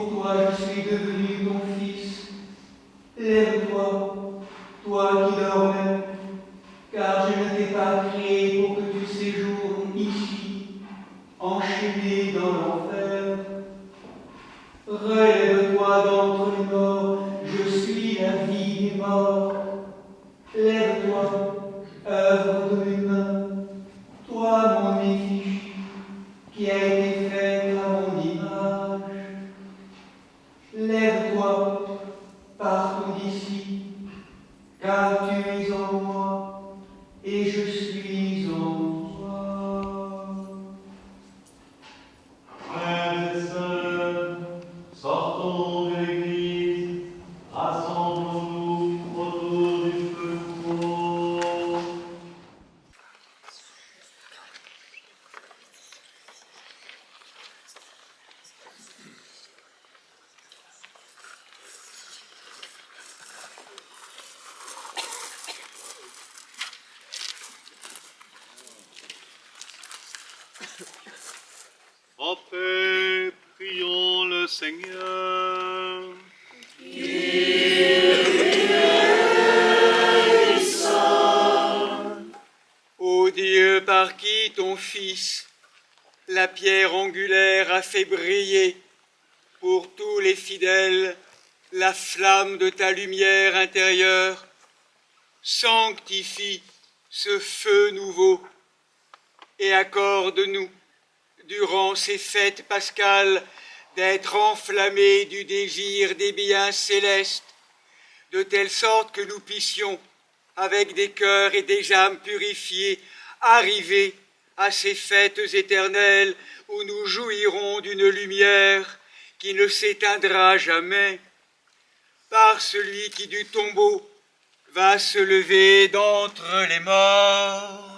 pour toi je suis devenu ton fils. Lève-toi, toi qui dormais, car je ne t'ai pas créé pour que tu séjournes ici, enchaîné dans l'enfer. Relève-toi d'entre les morts, je suis la vie des morts. Lève-toi, œuvre de mes mains, toi mon effigie, qui a été faite à mon image. Lève-toi, partons d'ici, car tu es en moi, et je suis en toi. Frères et sœurs, sortons de l'église, rassemblons-nous autour du feu nouveau. En paix, prions le Seigneur. Ô Dieu, par qui ton Fils, la pierre angulaire, a fait briller pour tous les fidèles la flamme de ta lumière intérieure, sanctifie ce feu nouveau et accorde-nous, durant ces fêtes pascales, d'être enflammés du désir des biens célestes, de telle sorte que nous puissions, avec des cœurs et des âmes purifiées, arriver à ces fêtes éternelles où nous jouirons d'une lumière qui ne s'éteindra jamais, par celui qui du tombeau va se lever d'entre les morts.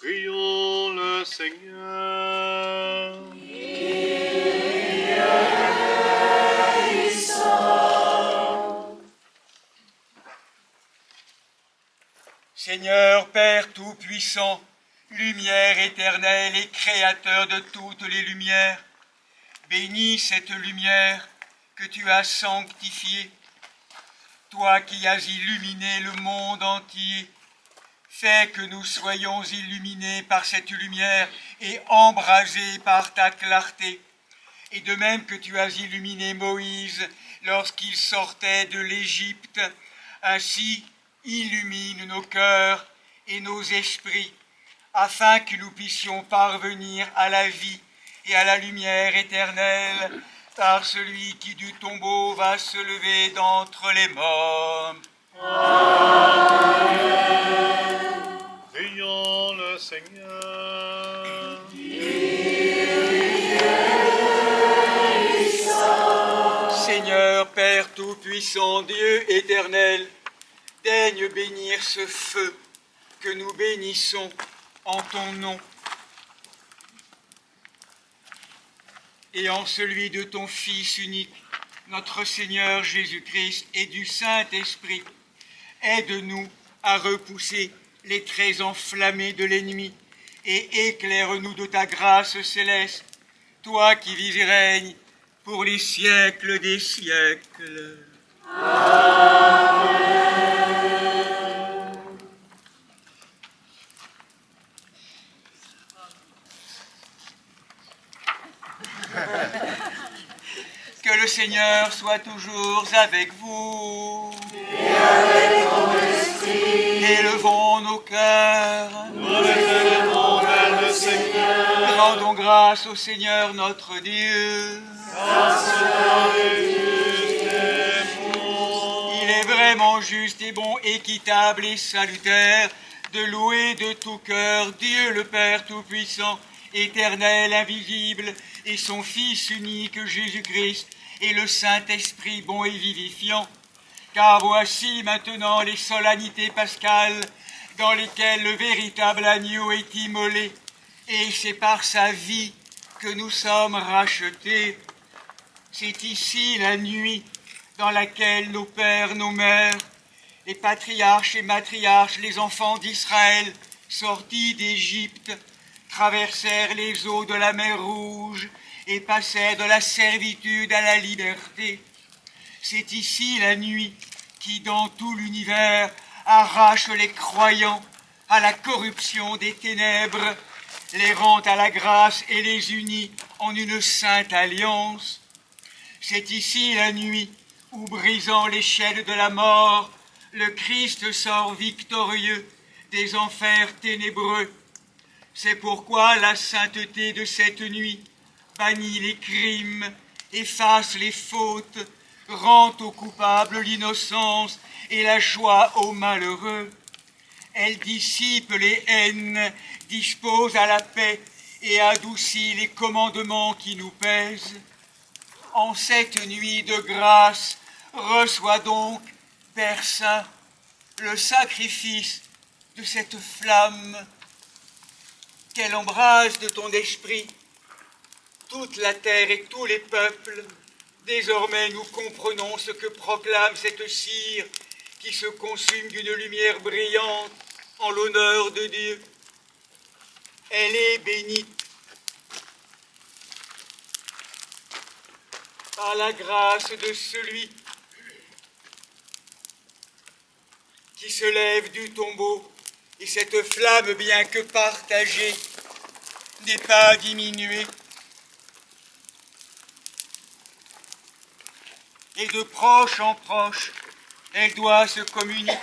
Prions le Seigneur. Seigneur Père Tout-Puissant, lumière éternelle et créateur de toutes les lumières, bénis cette lumière que tu as sanctifiée. Toi qui as illuminé le monde entier, fais que nous soyons illuminés par cette lumière et embrasés par ta clarté. Et de même que tu as illuminé Moïse lorsqu'il sortait de l'Égypte, ainsi illumine nos cœurs et nos esprits, afin que nous puissions parvenir à la vie et à la lumière éternelle, par celui qui du tombeau va se lever d'entre les morts. Prions le Seigneur. Seigneur Père Tout-Puissant, Dieu éternel, daigne bénir ce feu que nous bénissons en ton nom et en celui de ton Fils unique, notre Seigneur Jésus-Christ, et du Saint-Esprit. Aide-nous à repousser les traits enflammés de l'ennemi et éclaire-nous de ta grâce céleste, toi qui vis et règnes pour les siècles des siècles. Que le Seigneur soit toujours avec vous. Et avec ton esprit. Élevons nos cœurs. Nous les élevons vers le Seigneur. Rendons grâce au Seigneur notre Dieu. Car cela est juste et bon. Il est vraiment juste et bon, équitable et salutaire de louer de tout cœur Dieu le Père Tout-Puissant, éternel, invisible, et son Fils unique Jésus-Christ, et le Saint-Esprit bon et vivifiant. Car voici maintenant les solennités pascales dans lesquelles le véritable agneau est immolé, et c'est par sa vie que nous sommes rachetés. C'est ici la nuit dans laquelle nos pères, nos mères, les patriarches et matriarches, les enfants d'Israël sortis d'Égypte, traversèrent les eaux de la mer Rouge et passèrent de la servitude à la liberté. C'est ici la nuit qui, dans tout l'univers, arrache les croyants à la corruption des ténèbres, les rend à la grâce et les unit en une sainte alliance. C'est ici la nuit où, brisant les chaînes de la mort, le Christ sort victorieux des enfers ténébreux. C'est pourquoi la sainteté de cette nuit bannit les crimes, efface les fautes, rend aux coupables l'innocence et la joie aux malheureux. Elle dissipe les haines, dispose à la paix et adoucit les commandements qui nous pèsent. En cette nuit de grâce, reçois donc, Père Saint, le sacrifice de cette flamme. Qu'elle embrase de ton esprit toute la terre et tous les peuples. Désormais, nous comprenons ce que proclame cette cire qui se consume d'une lumière brillante en l'honneur de Dieu. Elle est bénite par la grâce de celui qui se lève du tombeau, et cette flamme, bien que partagée, n'est pas diminuée. Et de proche en proche, elle doit se communiquer.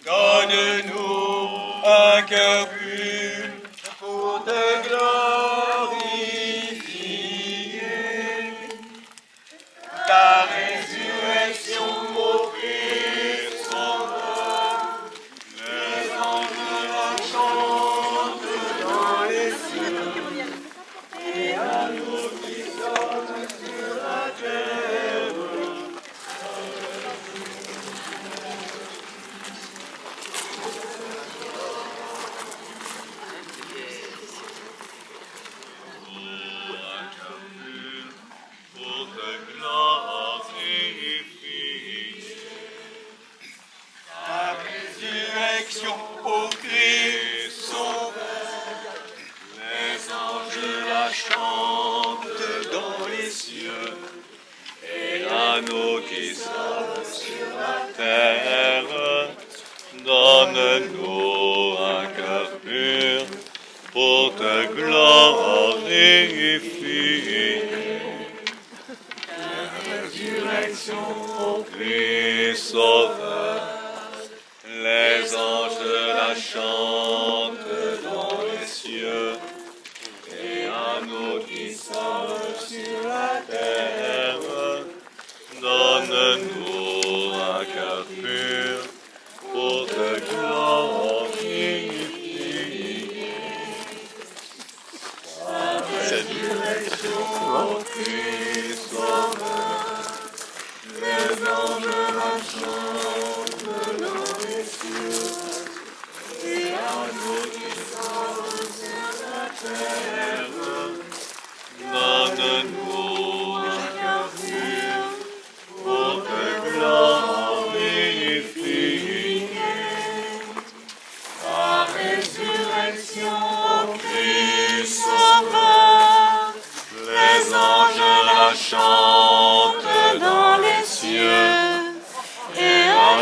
Donne-nous un cœur pur pour te glorifier. Ta résurrection, ô Christ Sauveur, les anges la chantent dans les cieux, et à nous qui sommes sur la terre. Ô Christ Sauveur, les anges la chantent dans les cieux, et à nous qui sommes sur la terre, donne-nous un cœur pur pour te glorifier. La résurrection, ô Christ Sauveur, les anges la chantent dans les cieux, et à nous qui sommes sur la terre, donne-nous un cœur pur pour te glorifier. La résurrection, ô Christ Sauveur, les anges la chantent dans les cieux, et à nous qui sommes sur la terre, donne-nous un cœur pur pour te glorifier. Ta résurrection, ô Christ Sauveur, les anges la chantent dans les cieux, et à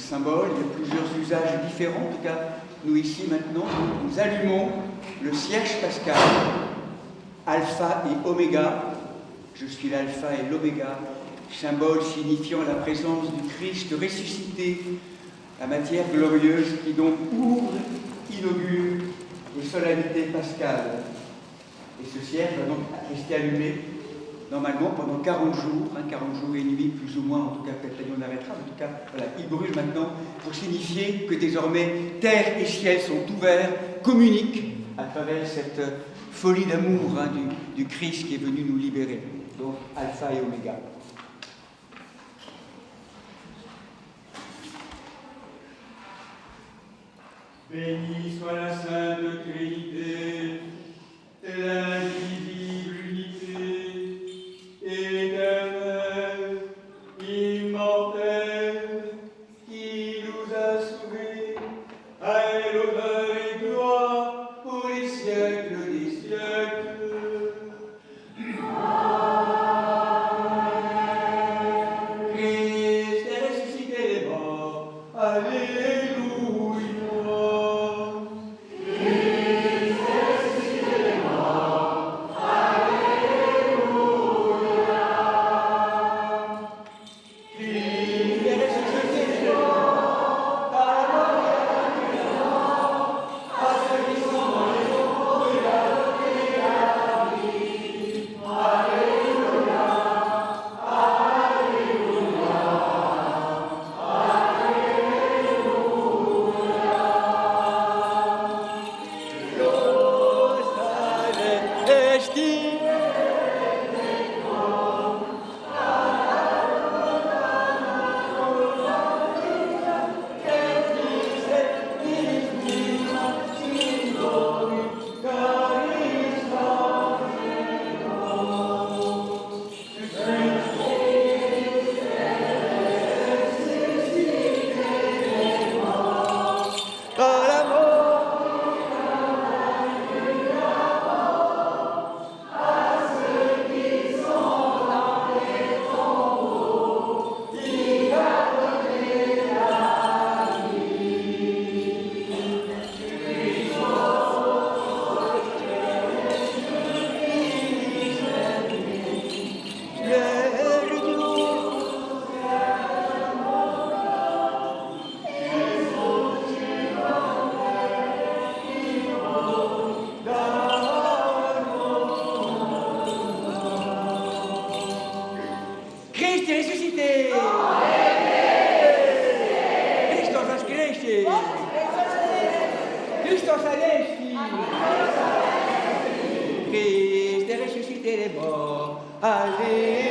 symbole, il y a plusieurs usages différents. En tout cas, nous ici maintenant, nous allumons le cierge pascal, alpha et oméga. Je suis l'alpha et l'oméga, symbole signifiant la présence du Christ ressuscité, la matière glorieuse qui donc ouvre, inaugure les solennités pascales. Et ce cierge va donc rester allumé normalement pendant 40 jours, 40 jours et nuits, plus ou moins, en tout cas peut-être on arrêtera, en tout cas, voilà, il brûle maintenant pour signifier que désormais terre et ciel sont ouverts, communiquent à travers cette folie d'amour du Christ qui est venu nous libérer. Donc alpha et oméga. Béni soit la Sainte Trinité, et l'indivisible unité, éternelle, immortelle, qui nous a sauvés, à elle honneur et gloire pour les siècles des siècles. Christ est ressuscité des morts, Alléluia. Christ est ressuscité des morts. Alléluia. Alléluia.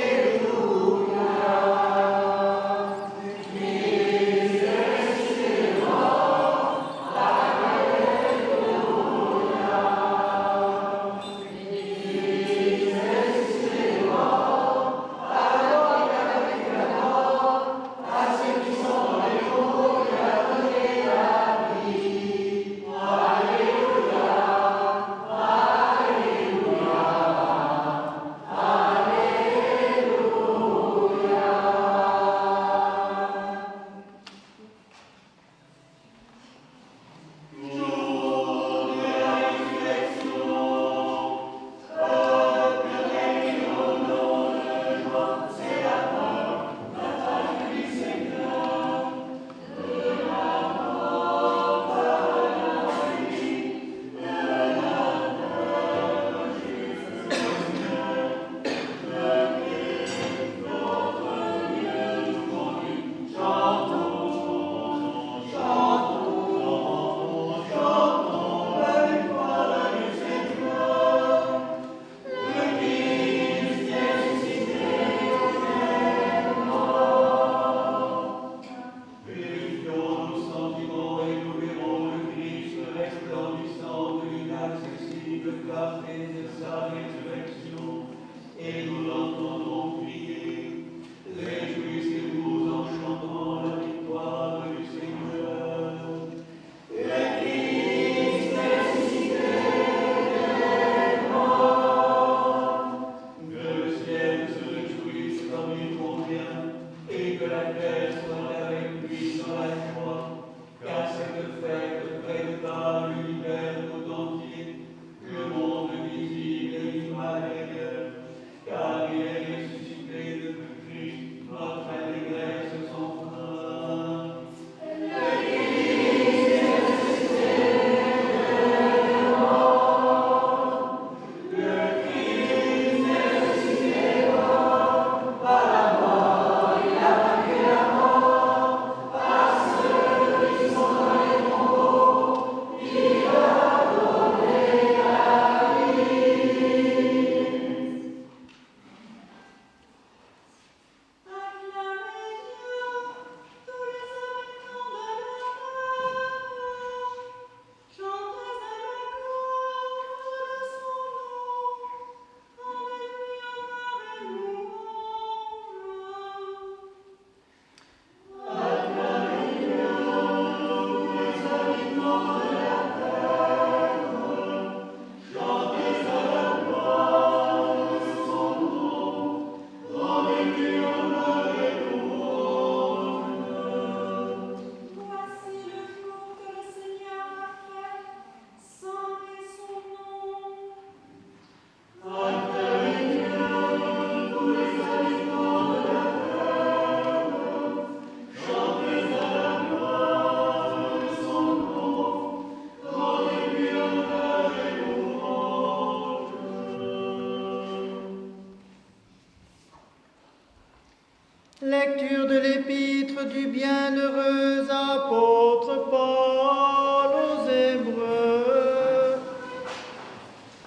du bienheureux apôtre Paul aux Hébreux,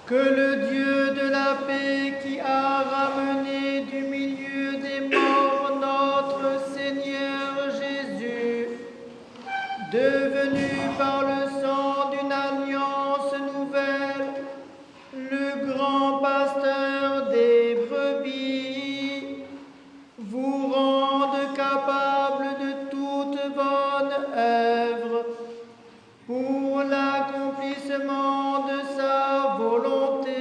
que le Dieu de la paix qui a ramené du milieu des morts notre Seigneur Jésus, devenu par le sang d'une alliance nouvelle, le grand pasteur des brebis, vous rende capable de toute bonne œuvre pour l'accomplissement de sa volonté,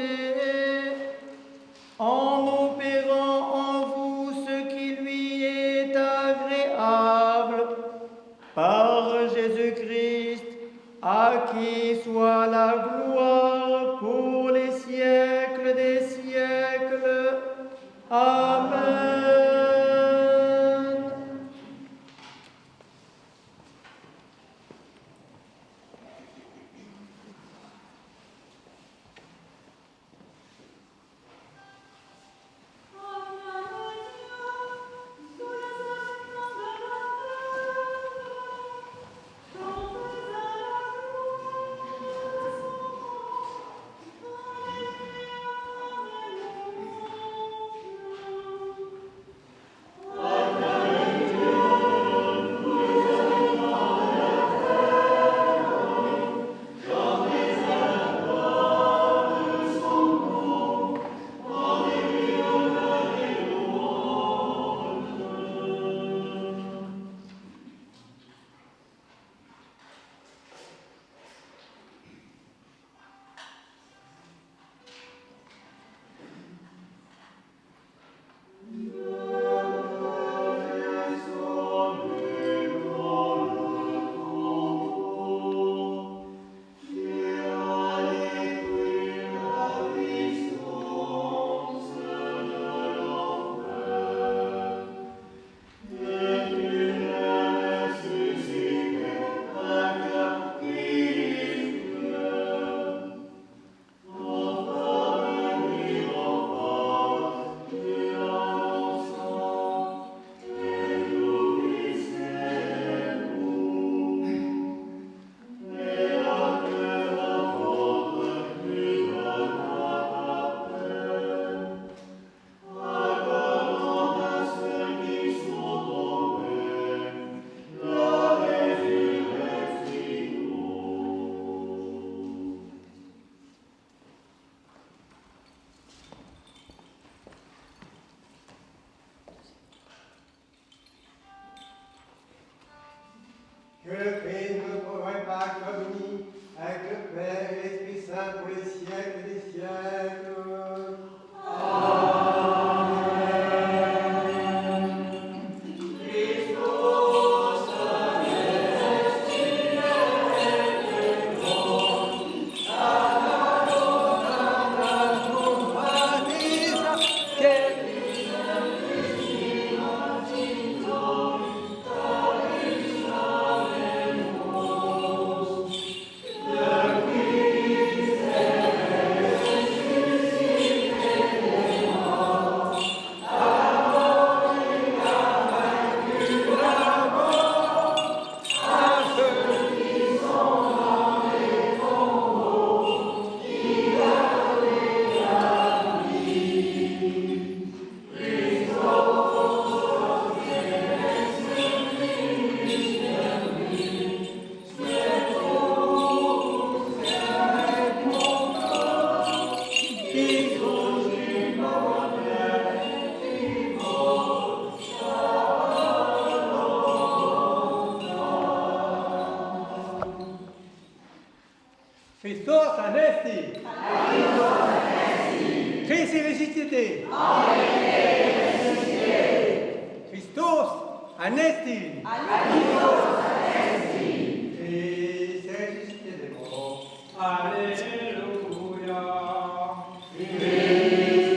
en opérant en vous ce qui lui est agréable, par Jésus-Christ, à qui soit la gloire pour les siècles des siècles. Amen. Que le Christ notre repas commis avec le Père et l'Esprit Saint pour les siècles des siècles. Christos anesti. Christi ressuscité. Christos anesti. Christ est ressuscité des morts. Alléluia. Alléluia.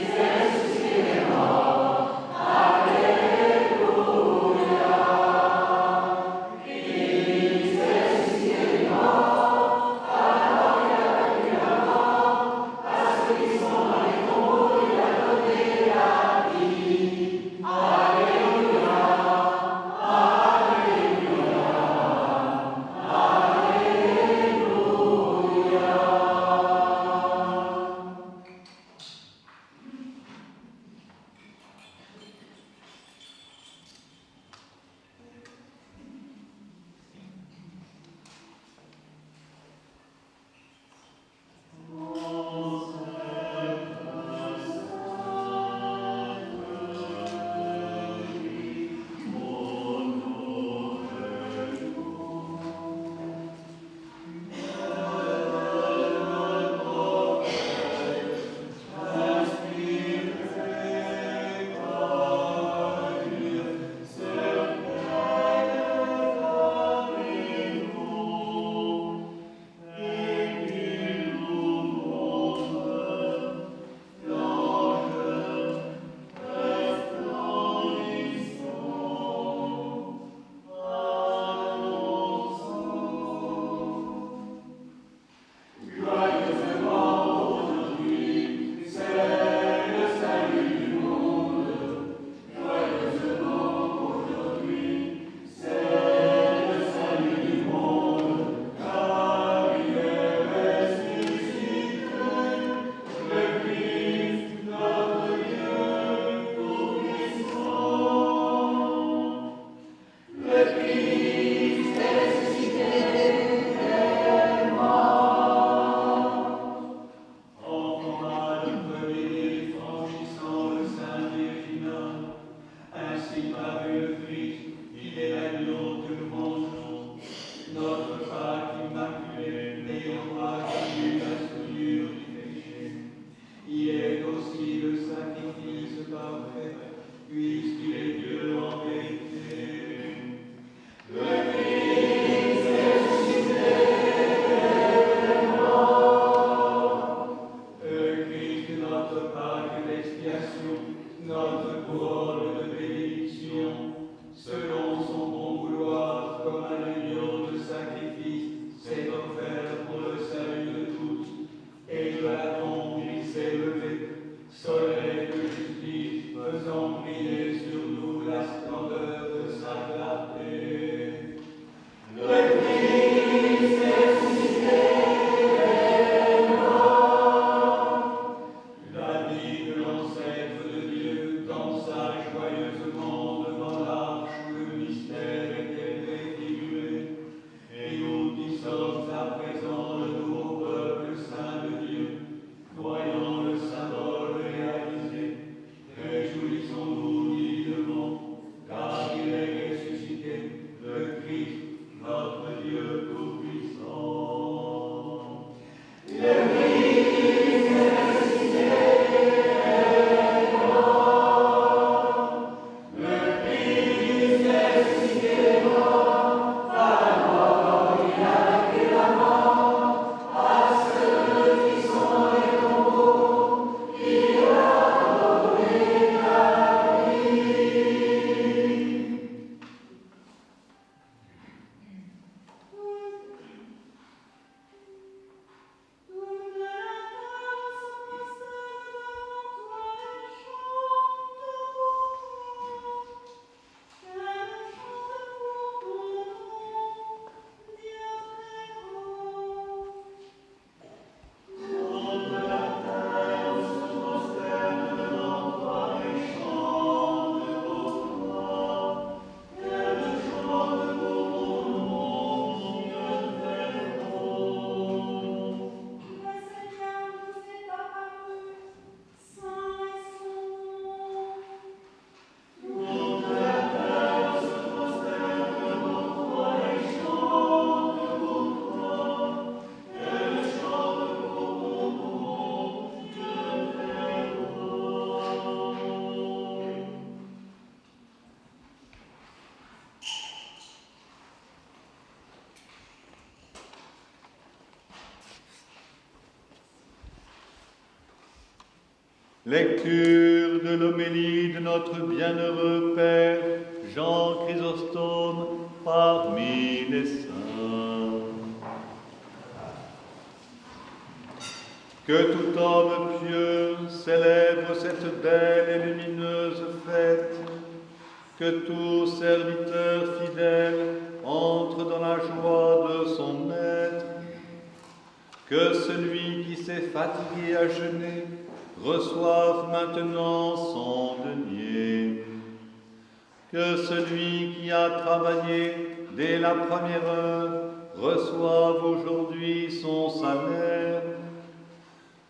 Lecture de l'homélie de notre bienheureux Père Jean Chrysostome parmi les saints. Que tout homme pieux célèbre cette belle et lumineuse fête, que tout serviteur fidèle entre dans la joie de son maître, que celui qui s'est fatigué à jeûner reçoive maintenant son denier, que celui qui a travaillé dès la première heure reçoive aujourd'hui son salaire,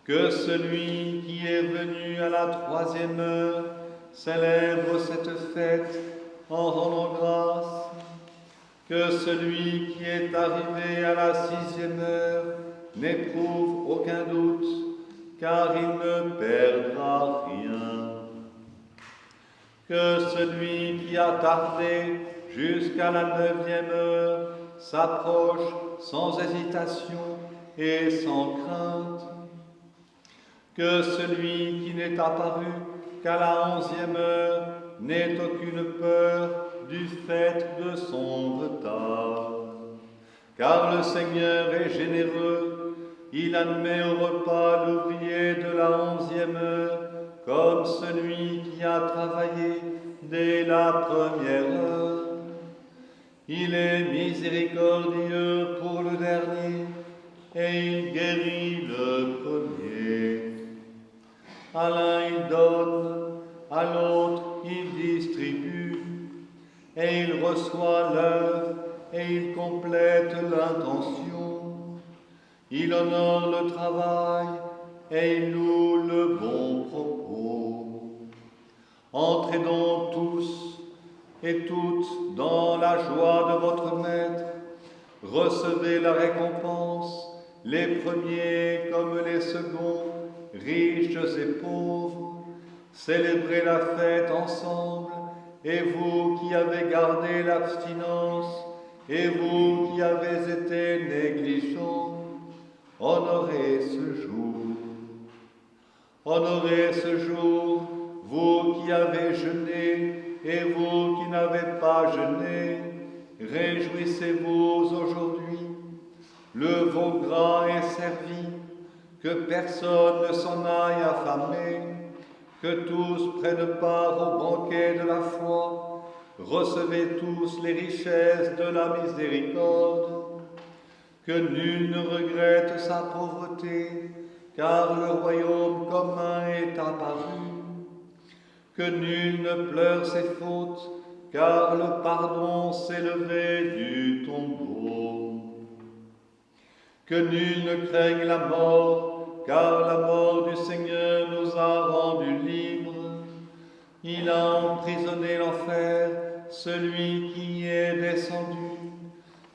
que celui qui est venu à la troisième heure célèbre cette fête en rendant grâce, que celui qui est arrivé à la sixième heure n'éprouve aucun doute, car il ne perdra rien. Que celui qui a tardé jusqu'à la neuvième heure s'approche sans hésitation et sans crainte. Que celui qui n'est apparu qu'à la 11e heure n'ait aucune peur du fait de son retard. Car le Seigneur est généreux, il admet au repas l'ouvrier de la 11e heure comme celui qui a travaillé dès la première heure. Il est miséricordieux pour le dernier et il guérit le premier. À l'un il donne, à l'autre il distribue, et il reçoit l'œuvre et il complète l'intention. Il honore le travail et il loue le bon propos. Entrez donc tous et toutes dans la joie de votre Maître. Recevez la récompense, les premiers comme les seconds, riches et pauvres. Célébrez la fête ensemble, et vous qui avez gardé l'abstinence, et vous qui avez été négligents, honorez ce jour. Honorez ce jour, vous qui avez jeûné, et vous qui n'avez pas jeûné, réjouissez-vous aujourd'hui. Le veau gras est servi, que personne ne s'en aille affamé, que tous prennent part au banquet de la foi, recevez tous les richesses de la miséricorde, que nul ne regrette sa pauvreté, car le royaume commun est apparu, que nul ne pleure ses fautes, car le pardon s'est levé du tombeau, que nul ne craigne la mort, car la mort du Seigneur nous a rendus libres. Il a emprisonné l'enfer, celui qui y est descendu.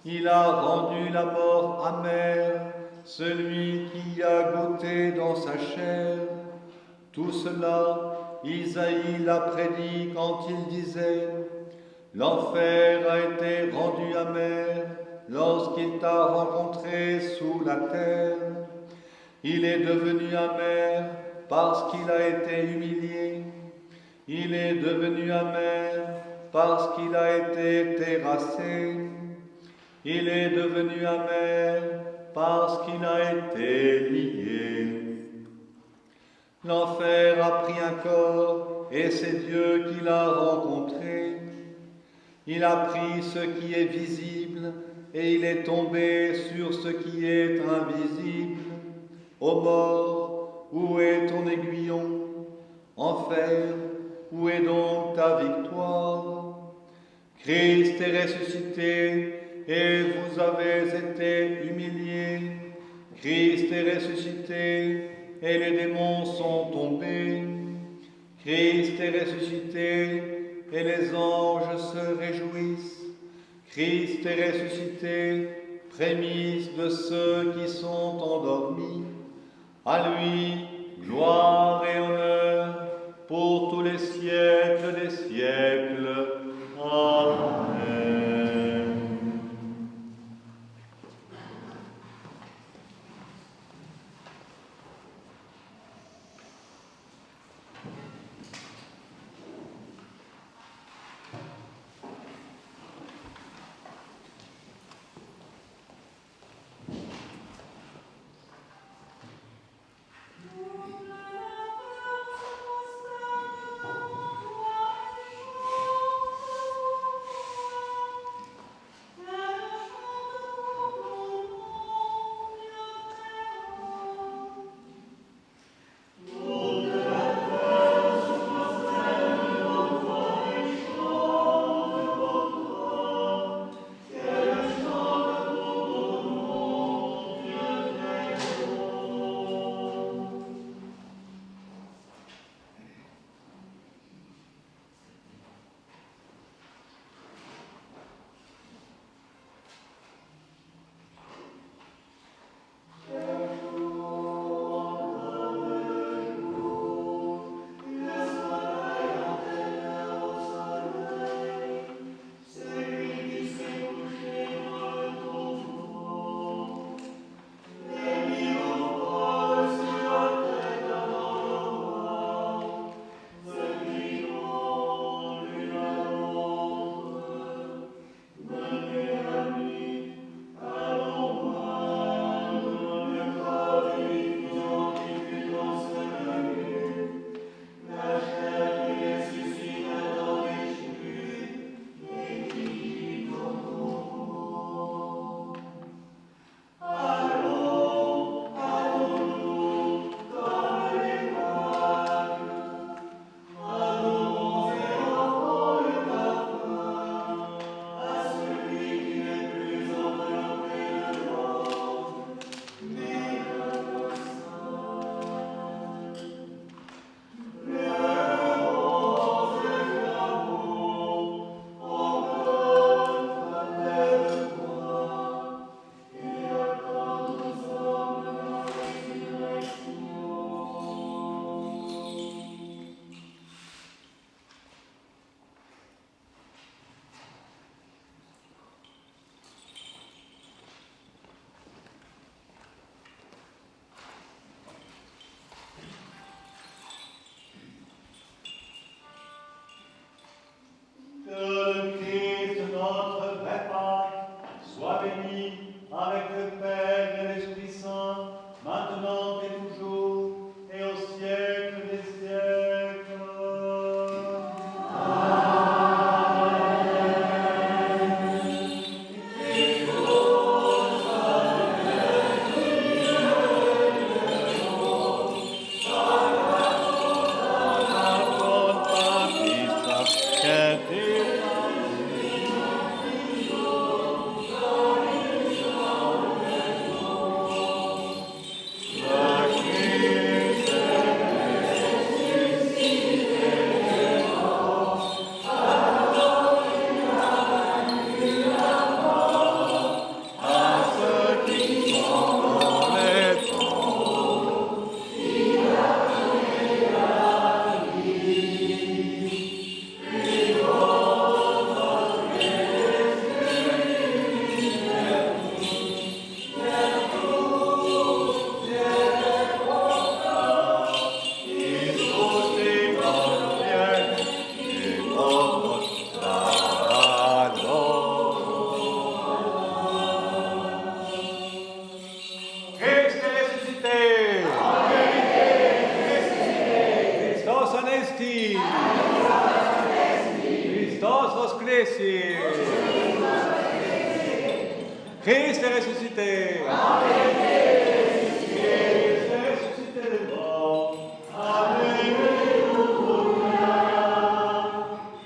Il a rendu la mort amère, celui qui y a goûté dans sa chair. Tout cela, Isaïe l'a prédit quand il disait « L'enfer a été rendu amer lorsqu'il t'a rencontré sous la terre. Il est devenu amer parce qu'il a été humilié. Il est devenu amer parce qu'il a été terrassé. Il est devenu amer parce qu'il a été lié. L'enfer a pris un corps et c'est Dieu qui l'a rencontré. Il a pris ce qui est visible et il est tombé sur ce qui est invisible. Ô mort, où est ton aiguillon? Enfer, où est donc ta victoire? Christ est ressuscité et vous avez été humiliés. Christ est ressuscité et les démons sont tombés. Christ est ressuscité et les anges se réjouissent. Christ est ressuscité, prémisse de ceux qui sont endormis. À lui, gloire et honneur pour tous les siècles des siècles. Amen. maintenant et toujours, et au siècle des siècles. Christ est ressuscité. Christ est ressuscité des morts. Alléluia.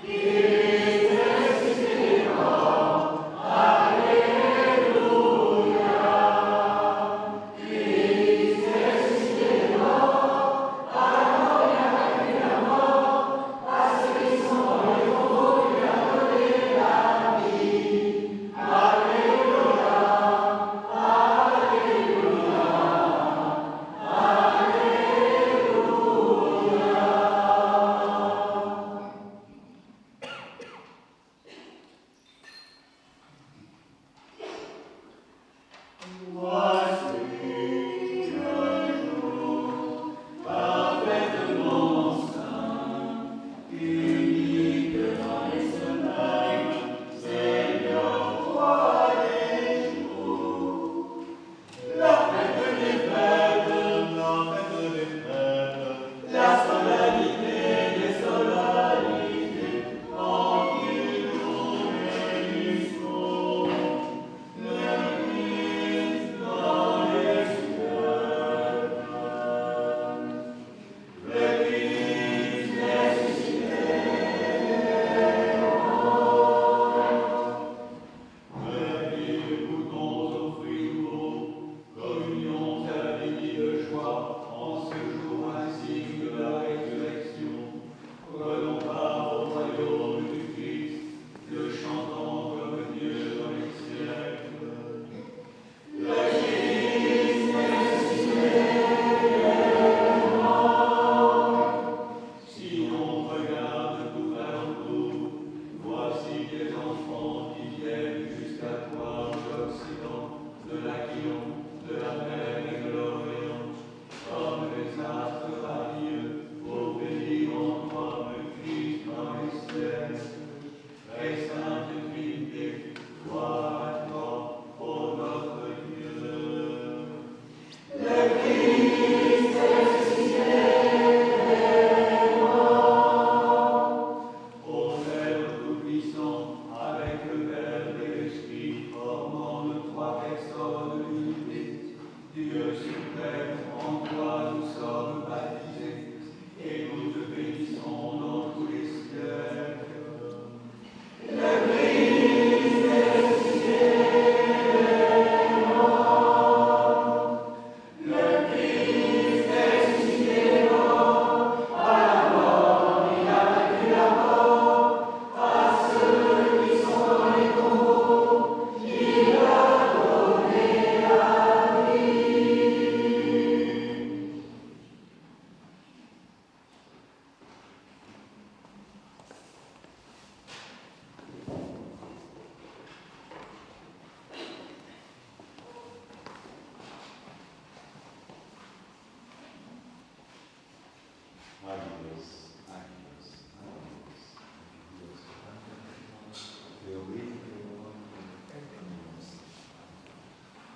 Christ est ressuscité des morts. Alléluia. Christ est ressuscité des morts. Alors il a vaincu la mort. À ceux qui sont dans les tombeaux, il a donné la vie. Alléluia.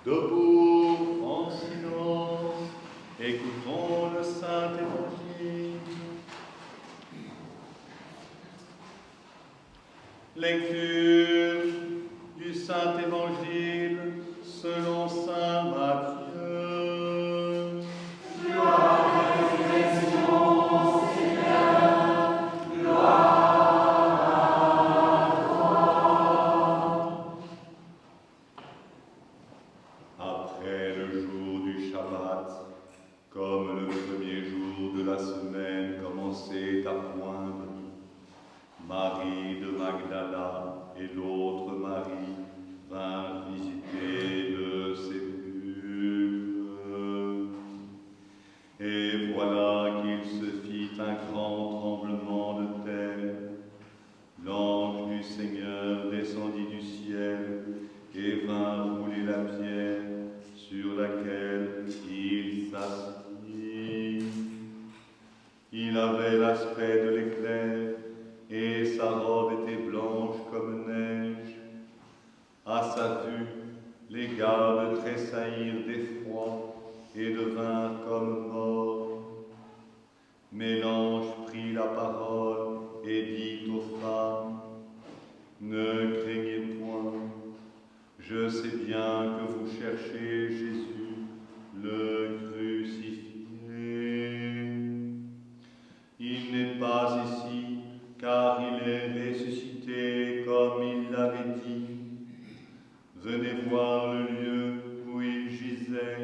Debout, en silence. Écoutons le Saint Évangile. Lecture du Saint Évangile selon Saint Matthieu. Après le jour du Shabbat, comme le premier jour de la semaine commençait à poindre, Marie de Magdala et l'autre Marie vinrent visiter le sépulcre. Et voilà qu'il se fit un grand tremblement de terre. L'ange du Seigneur descendit du ciel et vint rouler la pierre sur laquelle il s'assit. Il avait l'aspect de l'éclair et sa robe était blanche comme neige. À sa vue, les gardes tressaillirent d'effroi et devinrent comme morts. Mais l'ange prit la parole et dit aux femmes, « Ne craignez point, je sais bien que vous cherchez Jésus, le crucifié. Il n'est pas ici, car il est ressuscité comme il l'avait dit. Venez voir le lieu où il gisait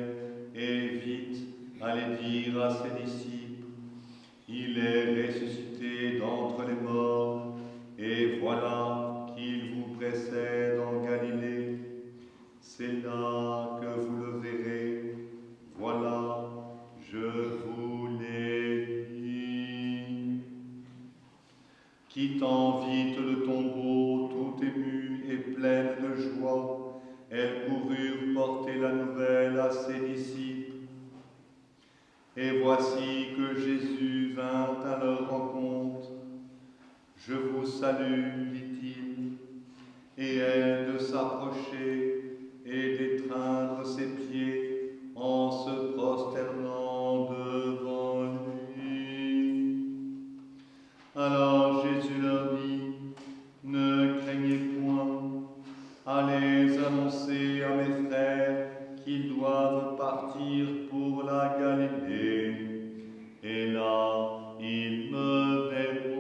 et vite allez dire à ses disciples, il est ressuscité d'entre les morts et voilà qu'il vous précède en Galilée. C'est là que vous le verrez. Voilà, je vous l'ai dit. » Quittant vite le tombeau, tout émue et pleine de joie, elles coururent porter la nouvelle à ses disciples. Et voici que Jésus vint à leur rencontre. « Je vous salue, dit-il. » Et elle de s'approcher et d'étreindre ses pieds en se prosternant devant lui. Alors Jésus leur dit, « Ne craignez point, allez annoncer à mes frères qu'ils doivent partir pour la Galilée, et là ils me verront. »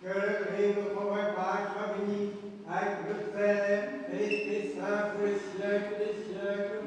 Que le Christ, notre repas, soit béni avec le Père et l'Esprit Saint pour les siècles des siècles.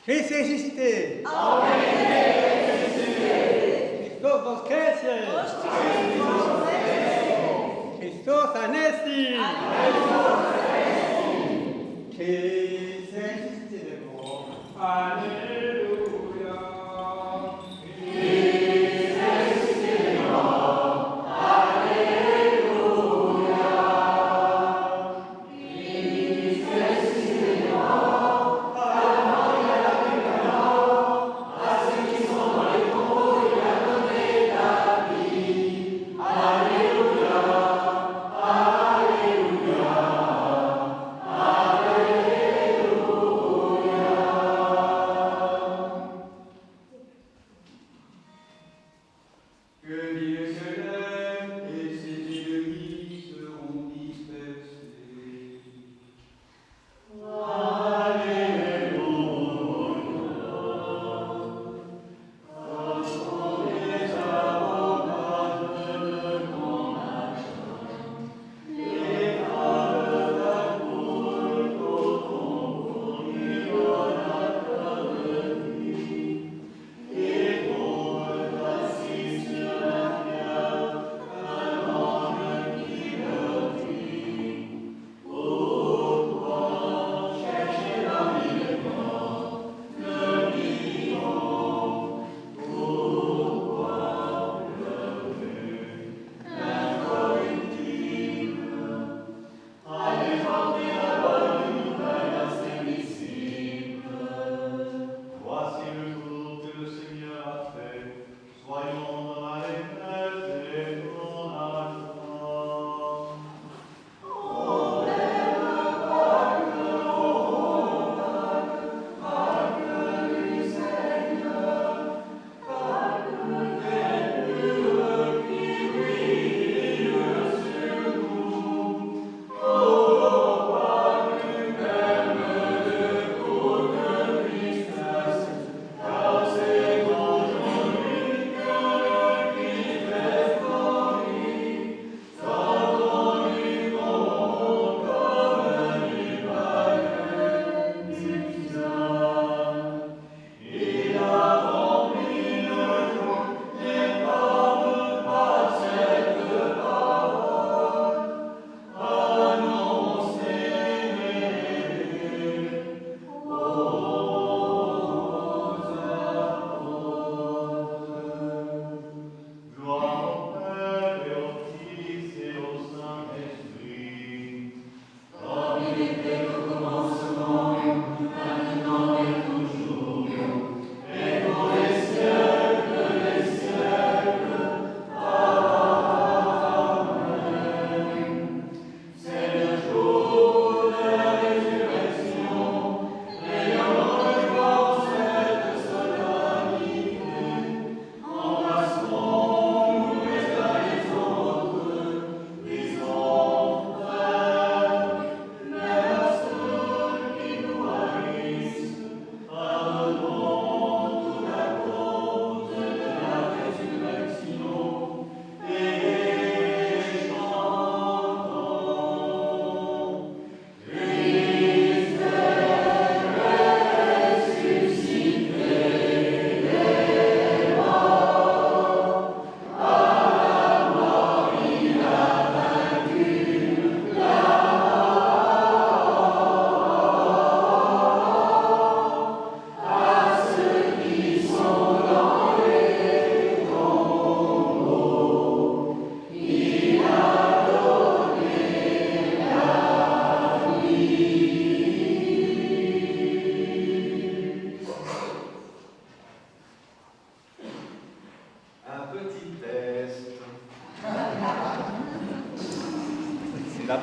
Christ est ressuscité. Christos voskresie. Christos anesti. Christ est ressuscité des morts. Alléluia. Alléluia.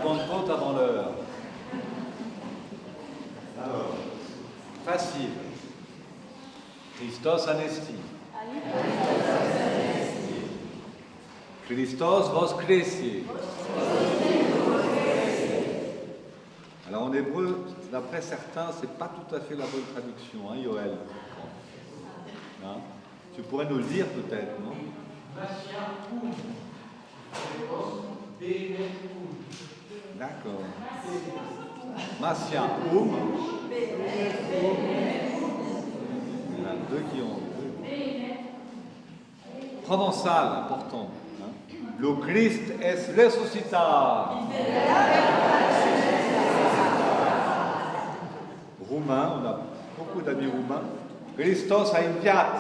Pentecôte avant l'heure. Alors, facile. Christos anesti. Christos voskresie. Alors en hébreu, d'après certains, c'est pas tout à fait la bonne traduction, hein, Yoël? Hein? Tu pourrais nous le dire peut-être, non? D'accord. Massia, il y en a deux qui ont. Provençal, important. Hein? Le Christ est ressuscita. Roumain, on a beaucoup d'amis roumains. Christos a inviat.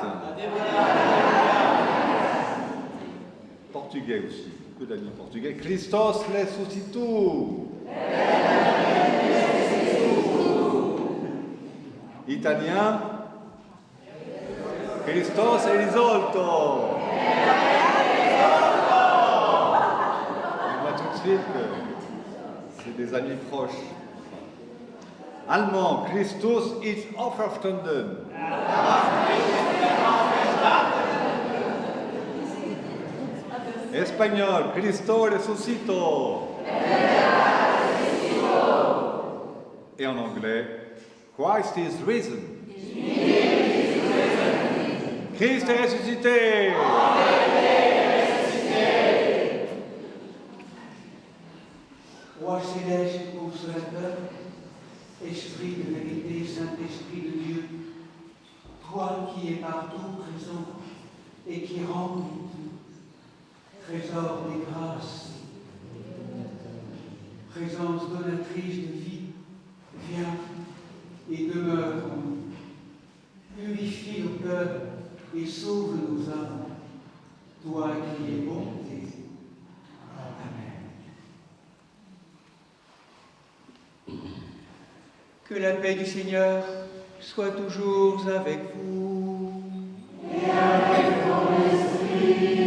Portugais aussi, beaucoup d'amis portugais. Christos resuscitou. Italien. Christos è risolto. On voit tout de suite que c'est des amis proches. Allemand, Christus ist auferstanden. Espagnol, Cristo resucitó. Et en anglais, Christ is risen. Christ est ressuscité. Roi céleste, consolateur, Esprit de vérité, Saint-Esprit de Dieu, toi qui es partout présent et qui remplis tout, trésor des grâces, présence donatrice de vie, viens et demeure en nous. Purifie nos cœurs et sauve nos âmes, toi qui es bonté. Amen. Que la paix du Seigneur soit toujours avec vous. Et avec ton esprit.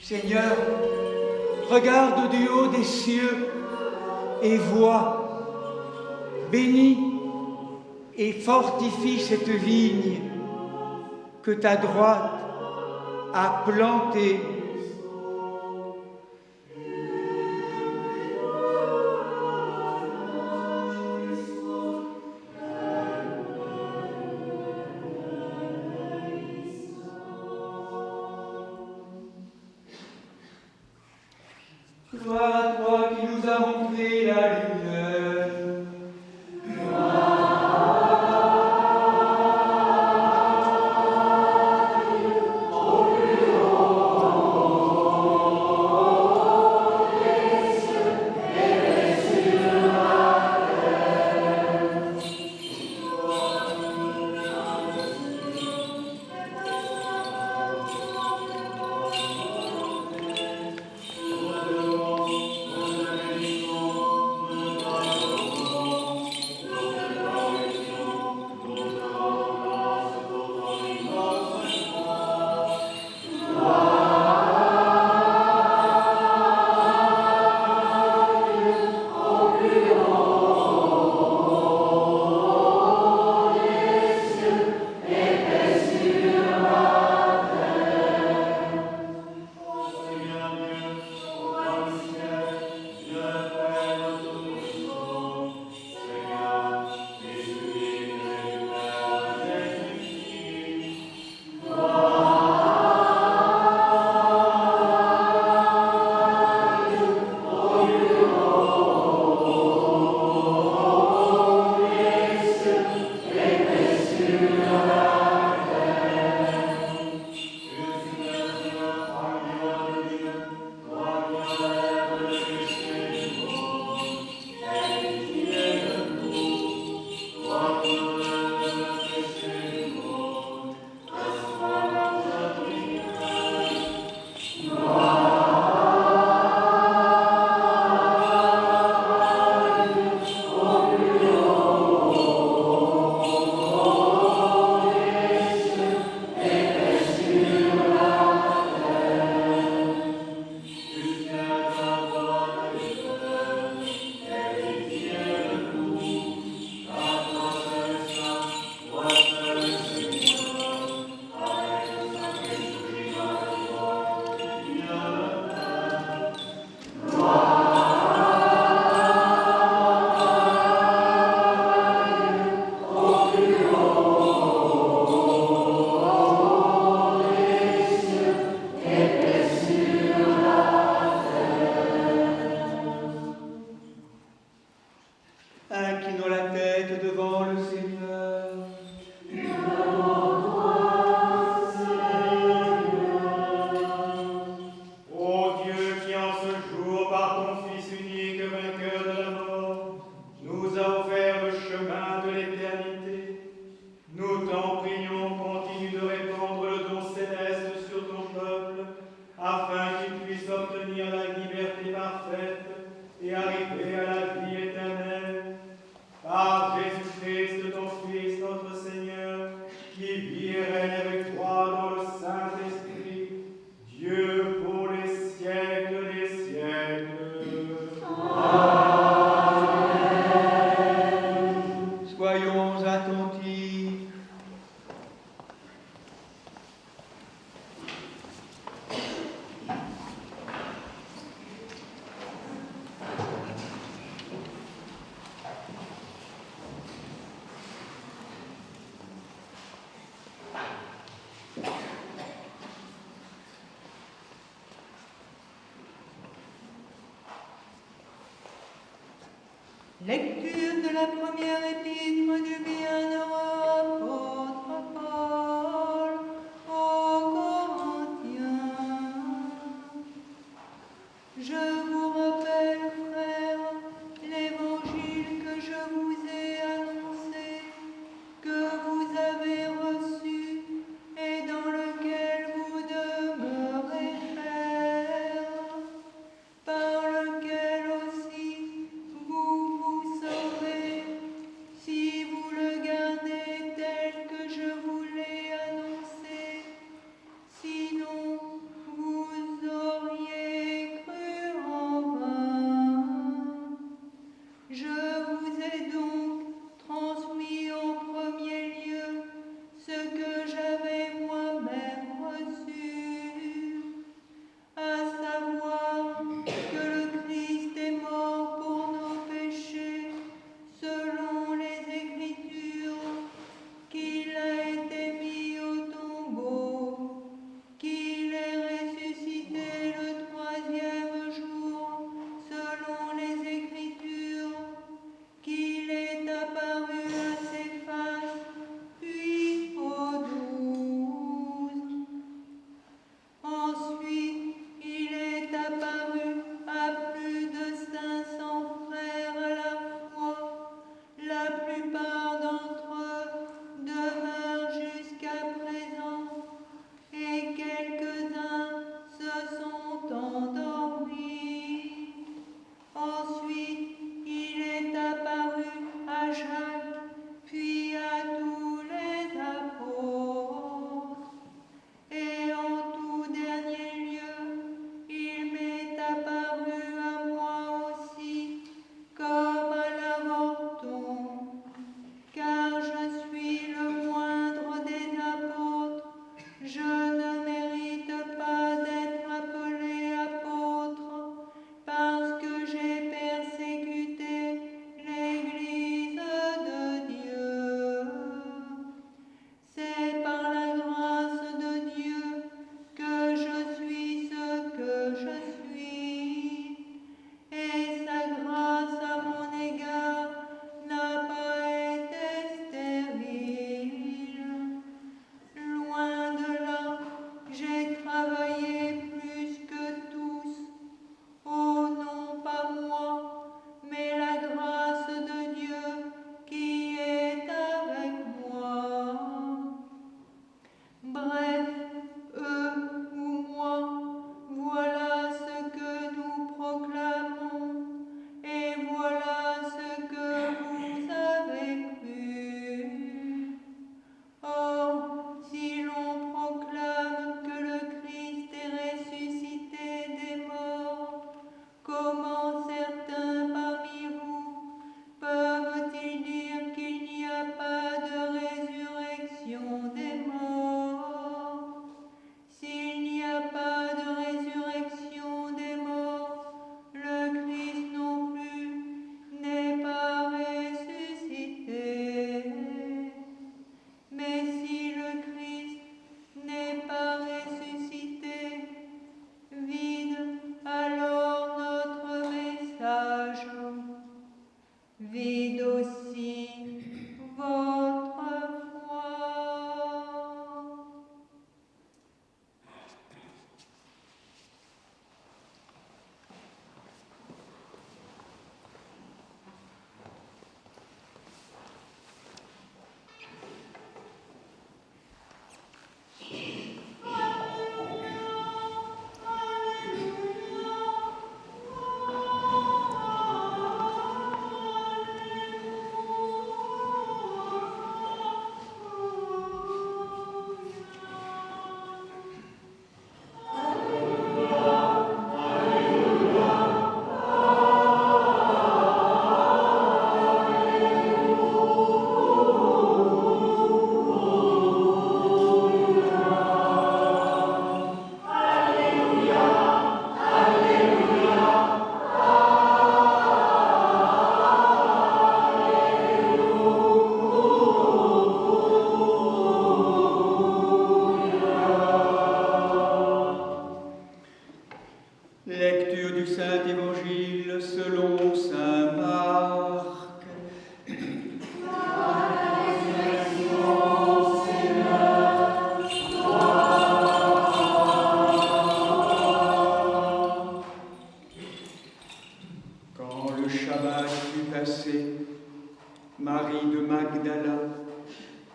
Seigneur, regarde du haut des cieux et vois, bénis et fortifie cette vigne que ta droite a plantée. Gloire à toi qui nous a montré la lumière. Au plus haut. de la première épître du bienheureux apôtre Paul aux Corinthiens. Je vous rappelle, frères, l'évangile que je vous ai annoncé, que vous avez reçu et dans lequel vous demeurez fermes, par lequel aussi vous vous sauvez, si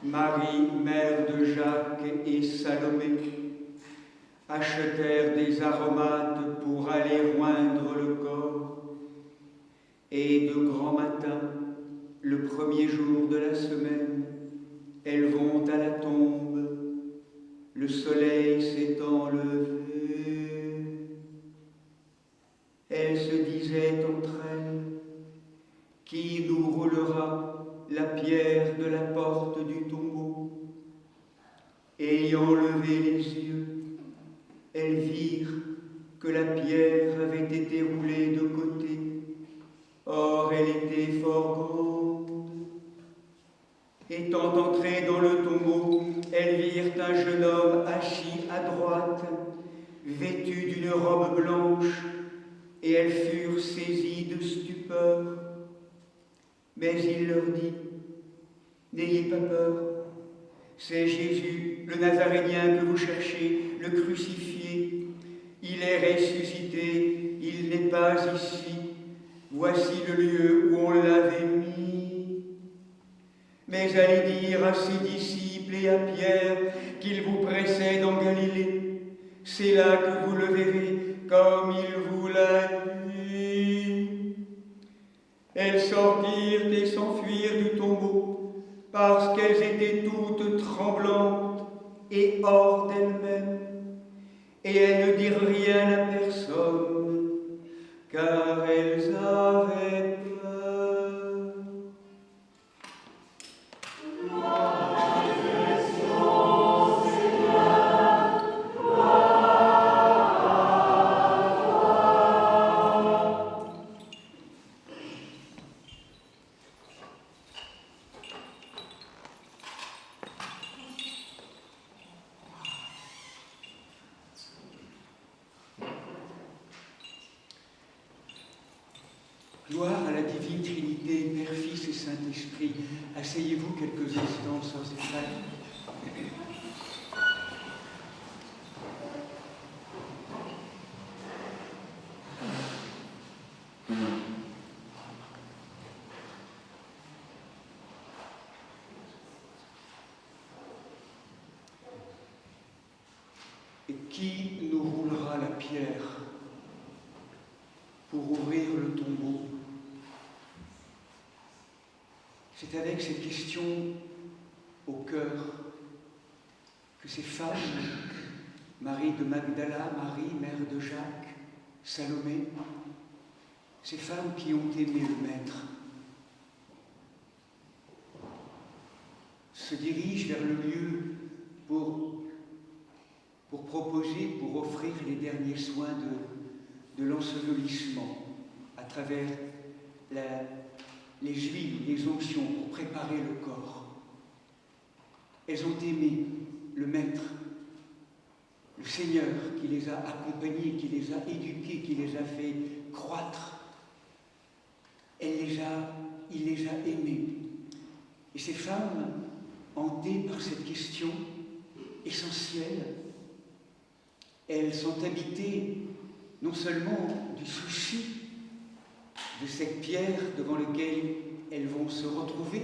Marie, mère de Jacques et Salomé, achetèrent des aromates pour aller oindre le corps. Et de grand matin, le premier jour de la semaine, elles vont à la tombe, le soleil s'étant levé. Elles se disaient entre elles, qui nous roulera la pierre de la porte du tombeau? Ayant levé les yeux, elles virent que la pierre avait été roulée de côté. Or, elle était fort grande. Étant entrées dans le tombeau, elles virent un jeune homme assis à droite, vêtu d'une robe blanche, et elles furent saisies de stupeur. Mais il leur dit, n'ayez pas peur, c'est Jésus, le Nazarénien que vous cherchez, le crucifié. Il est ressuscité, il n'est pas ici. Voici le lieu où on l'avait mis. Mais allez dire à ses disciples et à Pierre qu'il vous précède en Galilée. C'est là que vous le verrez, comme il vous l'a dit. Elles sortirent et s'enfuirent du tombeau, parce qu'elles étaient toutes tremblantes et hors d'elles-mêmes. Et elles ne dirent rien à personne, car elles avaient peur. Gloire à la divine Trinité, Père, Fils et Saint-Esprit. Asseyez-vous quelques instants, sœurs et frères. Et qui nous roulera la pierre pour ouvrir le tombeau? C'est avec cette question au cœur que ces femmes, Marie de Magdala, Marie, mère de Jacques, Salomé, ces femmes qui ont aimé le Maître, se dirigent vers le lieu pour proposer, pour offrir les derniers soins de l'ensevelissement à travers les huiles, les onctions pour préparer le corps. Elles ont aimé le Maître, le Seigneur qui les a accompagnés, qui les a éduqués, qui les a fait croître. Il les a aimés. Et ces femmes, hantées par cette question essentielle, elles sont habitées non seulement du souci de cette pierre devant laquelle elles vont se retrouver.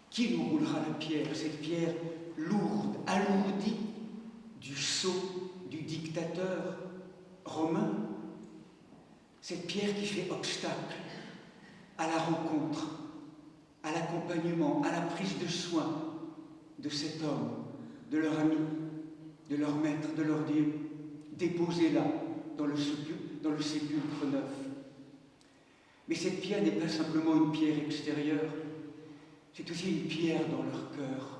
Qui nous roulera la pierre? Cette pierre lourde, alourdie du sceau du dictateur romain. Cette pierre qui fait obstacle à la rencontre, à l'accompagnement, à la prise de soin de cet homme, de leur ami, de leur maître, de leur Dieu, déposé là, dans le sépulcre neuf. Mais cette pierre n'est pas simplement une pierre extérieure, c'est aussi une pierre dans leur cœur.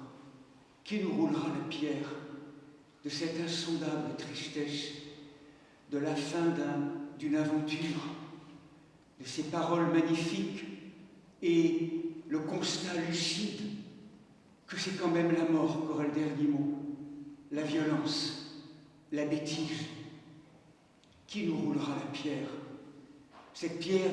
Qui nous roulera la pierre de cette insondable tristesse, de la fin d'une aventure, de ces paroles magnifiques et le constat lucide que c'est quand même la mort qu'aura le dernier mot, la violence, la bêtise. Qui nous roulera la pierre? Cette pierre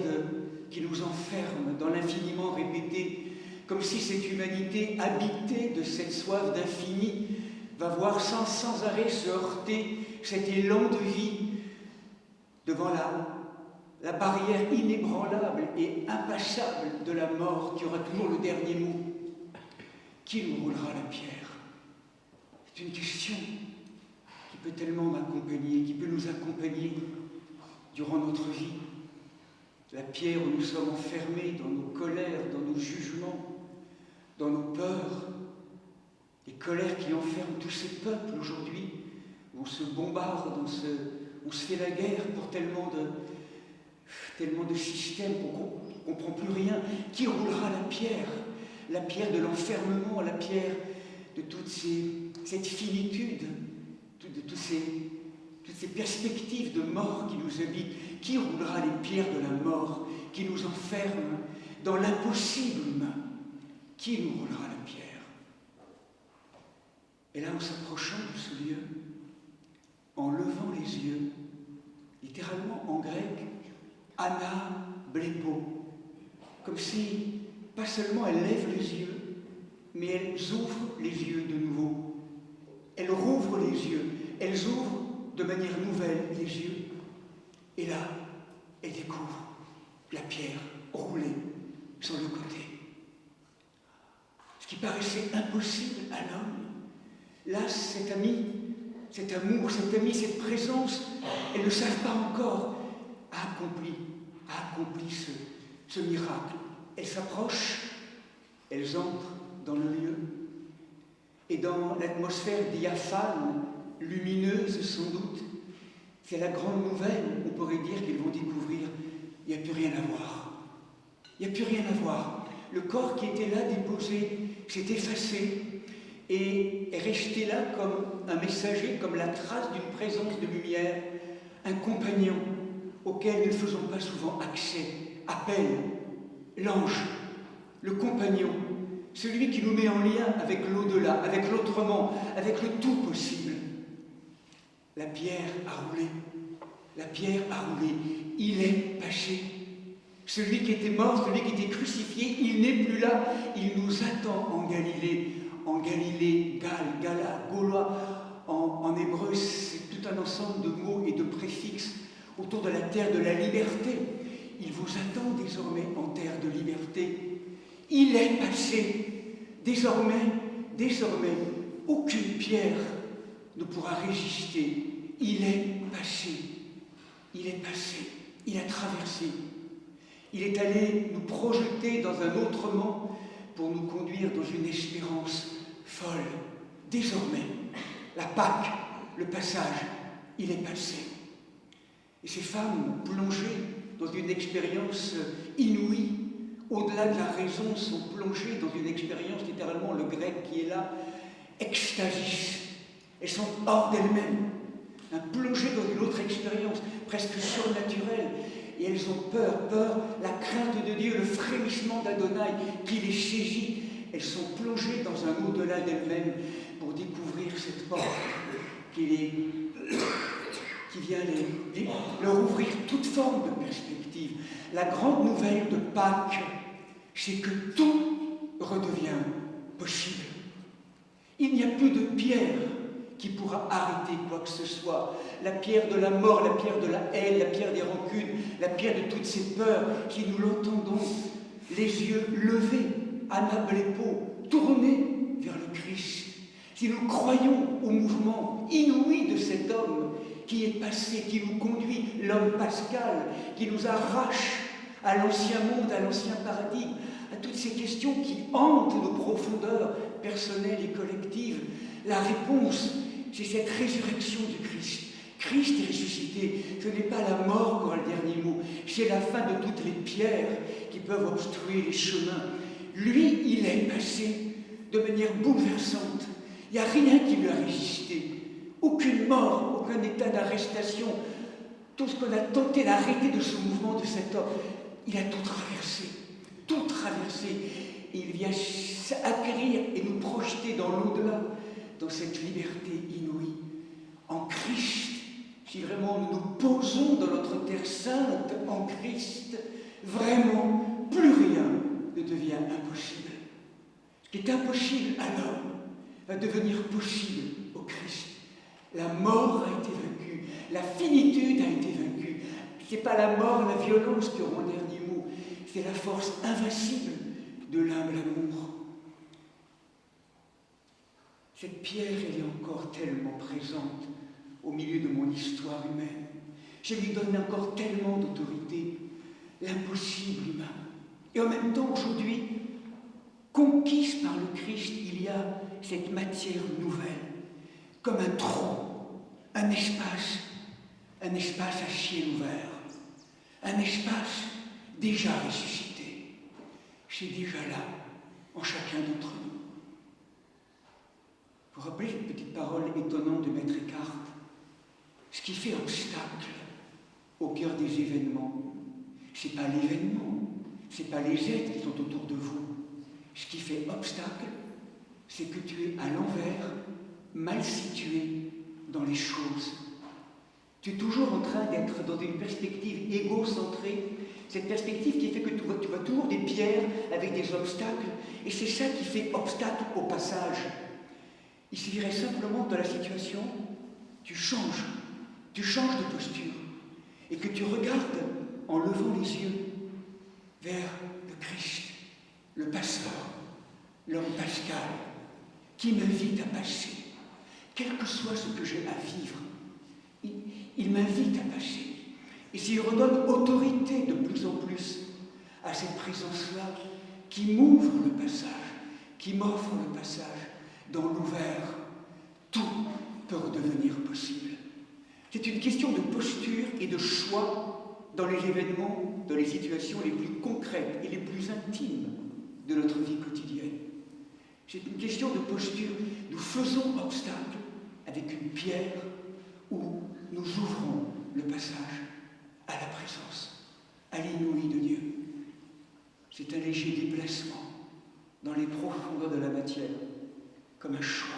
qui nous enferme dans l'infiniment répété, comme si cette humanité habitée de cette soif d'infini va voir sans arrêt se heurter cet élan de vie devant la barrière inébranlable et impassable de la mort qui aura toujours le dernier mot. qui nous roulera la pierre? C'est une question qui peut tellement m'accompagner, qui peut nous accompagner durant notre vie. La pierre où nous sommes enfermés dans nos colères, dans nos jugements, dans nos peurs, les colères qui enferment tous ces peuples aujourd'hui, où on se bombarde, on se fait la guerre pour tellement de systèmes qu'on ne comprend plus rien. Qui roulera la pierre de l'enfermement, la pierre de cette finitude, de toutes ces perspectives de mort qui nous habitent? Qui roulera les pierres de la mort qui nous enferment dans l'impossible humain? Qui nous roulera la pierre? Et là, en s'approchant de ce lieu, en levant les yeux, littéralement en grec, Anna blepo, comme si, pas seulement elle lève les yeux, mais elles ouvrent les yeux de nouveau. Elles rouvrent les yeux, elles ouvrent de manière nouvelle les yeux. Et là, elles découvrent la pierre roulée sur le côté. Ce qui paraissait impossible à l'homme, là, cet ami, cet amour, cet ami, cette présence, elles ne savent pas encore, a accompli ce miracle. Elles s'approchent, elles entrent dans le lieu, et dans l'atmosphère diaphane, lumineuse sans doute, c'est la grande nouvelle, on pourrait dire, qu'ils vont découvrir. Il n'y a plus rien à voir. Il n'y a plus rien à voir. Le corps qui était là déposé s'est effacé et est resté là comme un messager, comme la trace d'une présence de lumière, un compagnon auquel nous ne faisons pas souvent accès, appel, l'ange, le compagnon, celui qui nous met en lien avec l'au-delà, avec l'autrement, avec le tout possible. La pierre a roulé, la pierre a roulé, il est passé. Celui qui était mort, celui qui était crucifié, il n'est plus là, il nous attend en Galilée, Galles, Gala, Gaulois, en hébreu, c'est tout un ensemble de mots et de préfixes autour de la terre de la liberté. Il vous attend désormais en terre de liberté. Il est passé. Désormais, aucune pierre ne pourra résister. Il est passé, il a traversé. Il est allé nous projeter dans un autre monde pour nous conduire dans une espérance folle. Désormais, la Pâque, le passage, il est passé. Et ces femmes plongées dans une expérience inouïe, au-delà de la raison, sont plongées dans une expérience, littéralement le grec qui est là, extasis. Elles sont hors d'elles-mêmes, plongées dans une autre expérience, presque surnaturelle. Et elles ont peur, la crainte de Dieu, le frémissement d'Adonai qui les saisit. Elles sont plongées dans un au-delà d'elles-mêmes pour découvrir cette porte qui vient leur ouvrir toute forme de perspective. La grande nouvelle de Pâques, c'est que tout redevient possible. Il n'y a plus de pierre qui pourra arrêter quoi que ce soit. La pierre de la mort, la pierre de la haine, la pierre des rancunes, la pierre de toutes ces peurs, si nous l'entendons, les yeux levés, Anna blepo, tournés vers le Christ. Si nous croyons au mouvement inouï de cet homme qui est passé, qui nous conduit, l'homme pascal, qui nous arrache à l'ancien monde, à l'ancien paradigme, à toutes ces questions qui hantent nos profondeurs personnelles et collectives, la réponse, c'est cette résurrection du Christ. Christ est ressuscité. Ce n'est pas la mort qui aura le dernier mot, c'est la fin de toutes les pierres qui peuvent obstruer les chemins. Lui, il est passé de manière bouleversante. Il n'y a rien qui lui a résisté. Aucune mort, aucun état d'arrestation. Tout ce qu'on a tenté d'arrêter de ce mouvement de cet homme, il a tout traversé. Tout traversé. Et il vient acquérir et nous projeter dans l'au-delà, dans cette liberté inouïe. En Christ, si vraiment nous nous posons dans notre terre sainte en Christ, vraiment plus rien ne devient impossible. Ce qui est impossible à l'homme va devenir possible au Christ. La mort a été vaincue, la finitude a été vaincue. Ce n'est pas la mort, la violence qui auront le dernier mot, c'est la force invincible de l'humble amour. Cette pierre, elle est encore tellement présente au milieu de mon histoire humaine. Je lui donne encore tellement d'autorité, l'impossible humain. Et en même temps, aujourd'hui, conquise par le Christ, il y a cette matière nouvelle, comme un trône, un espace à ciel ouvert, un espace déjà ressuscité. C'est déjà là, en chacun d'entre nous. Vous rappelez cette petite parole étonnante de Maître Eckhart? Ce qui fait obstacle au cœur des événements, c'est pas l'événement, c'est pas les êtres qui sont autour de vous. Ce qui fait obstacle, c'est que tu es à l'envers, mal situé dans les choses. Tu es toujours en train d'être dans une perspective égocentrée, cette perspective qui fait que tu vois toujours des pierres avec des obstacles, et c'est ça qui fait obstacle au passage. Il suffirait simplement de la situation, tu changes de posture, et que tu regardes en levant les yeux vers le Christ, le pasteur, l'homme Pascal, qui m'invite à passer, quel que soit ce que j'ai à vivre. Il m'invite à passer. Et s'il redonne autorité de plus en plus à cette présence-là, qui m'ouvre le passage, qui m'offre le passage dans l'ouvert, tout peut redevenir possible. C'est une question de posture et de choix dans les événements, dans les situations les plus concrètes et les plus intimes de notre vie quotidienne. C'est une question de posture. Nous faisons obstacle avec une pierre où nous ouvrons le passage à la présence, à l'inouï de Dieu. C'est un léger déplacement dans les profondeurs de la matière, comme un choix.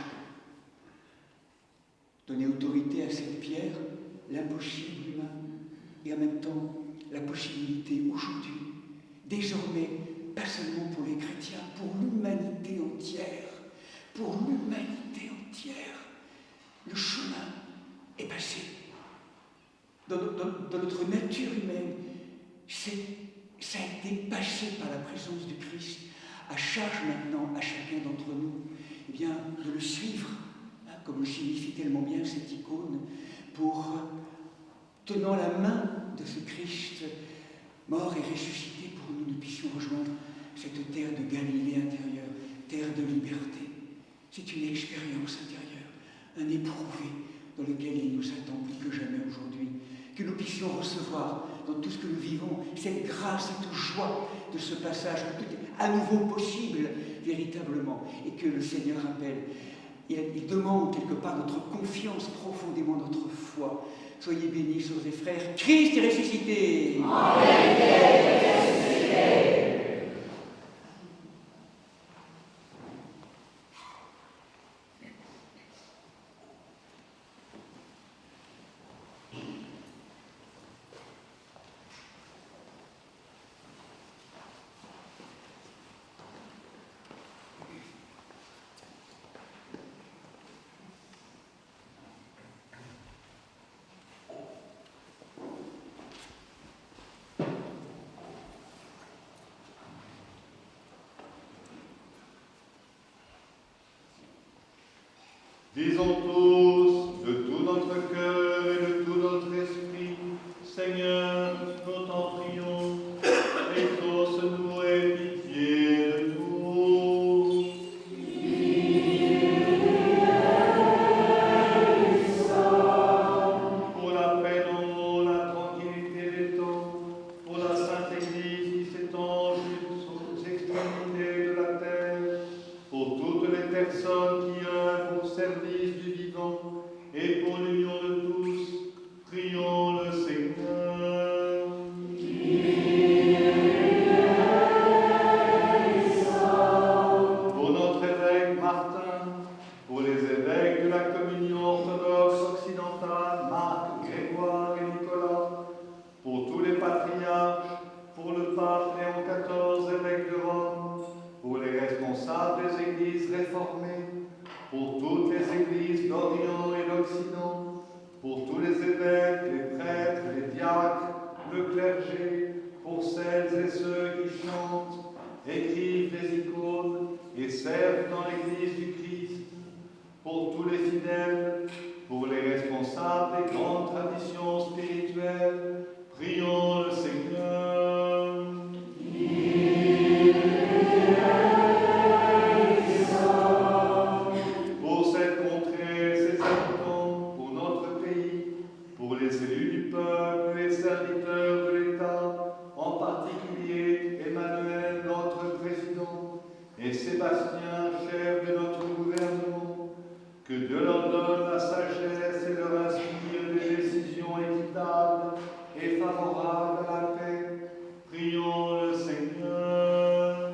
Donner autorité à cette pierre, l'impossible humain, et en même temps la possibilité aujourd'hui, désormais, pas seulement pour les chrétiens, pour l'humanité entière, le chemin est passé. Dans notre nature humaine, ça a été passé par la présence du Christ. À charge maintenant, à chacun d'entre nous, eh bien, de le suivre, comme le signifie tellement bien cette icône, pour, tenant la main de ce Christ mort et ressuscité, pour que nous puissions rejoindre cette terre de Galilée intérieure, terre de liberté. C'est une expérience intérieure, un éprouvé dans lequel il nous attend plus que jamais aujourd'hui. Que nous puissions recevoir dans tout ce que nous vivons cette grâce, cette joie de ce passage, que tout est à nouveau possible véritablement, et que le Seigneur appelle. Il demande quelque part notre confiance, profondément notre foi. Soyez bénis, sœurs et frères. Christ est ressuscité. Amen. Christ est ressuscité. Disons tous, de tout notre cœur et de tout notre esprit, Seigneur, nous t'en prions, exauce-nous et pitié de tous. Pour la paix dans le monde, la tranquillité des temps, pour la Sainte Église qui s'étend jusqu'aux extrémités de la terre, pour toutes les personnes qui œuvrent au service du vivant, et pour l'union de tous, prions le Seigneur. Pour notre évêque Martin, pour les évêques de la communion orthodoxe occidentale, Marc, Grégoire et Nicolas, pour tous les patriarches, pour le pape Léon XIV, évêque de Rome, pour les responsables des églises réformées, pour toutes les églises d'Orient et d'Occident, pour tous les évêques, les prêtres, les diacres, le clergé, pour celles et ceux qui chantent, écrivent les icônes et servent dans l'église du Christ, fidèles, pour les responsables des grandes traditions spirituelles, prions le Seigneur. Pour cette contrée, ses habitants, pour notre pays, pour les élus du peuple, les serviteurs de l'État, en particulier Emmanuel, notre président, et Sébastien, chef de notre gouvernement, que Dieu leur donne la sagesse et leur inspire des décisions équitables et favorables à la paix. Prions le Seigneur.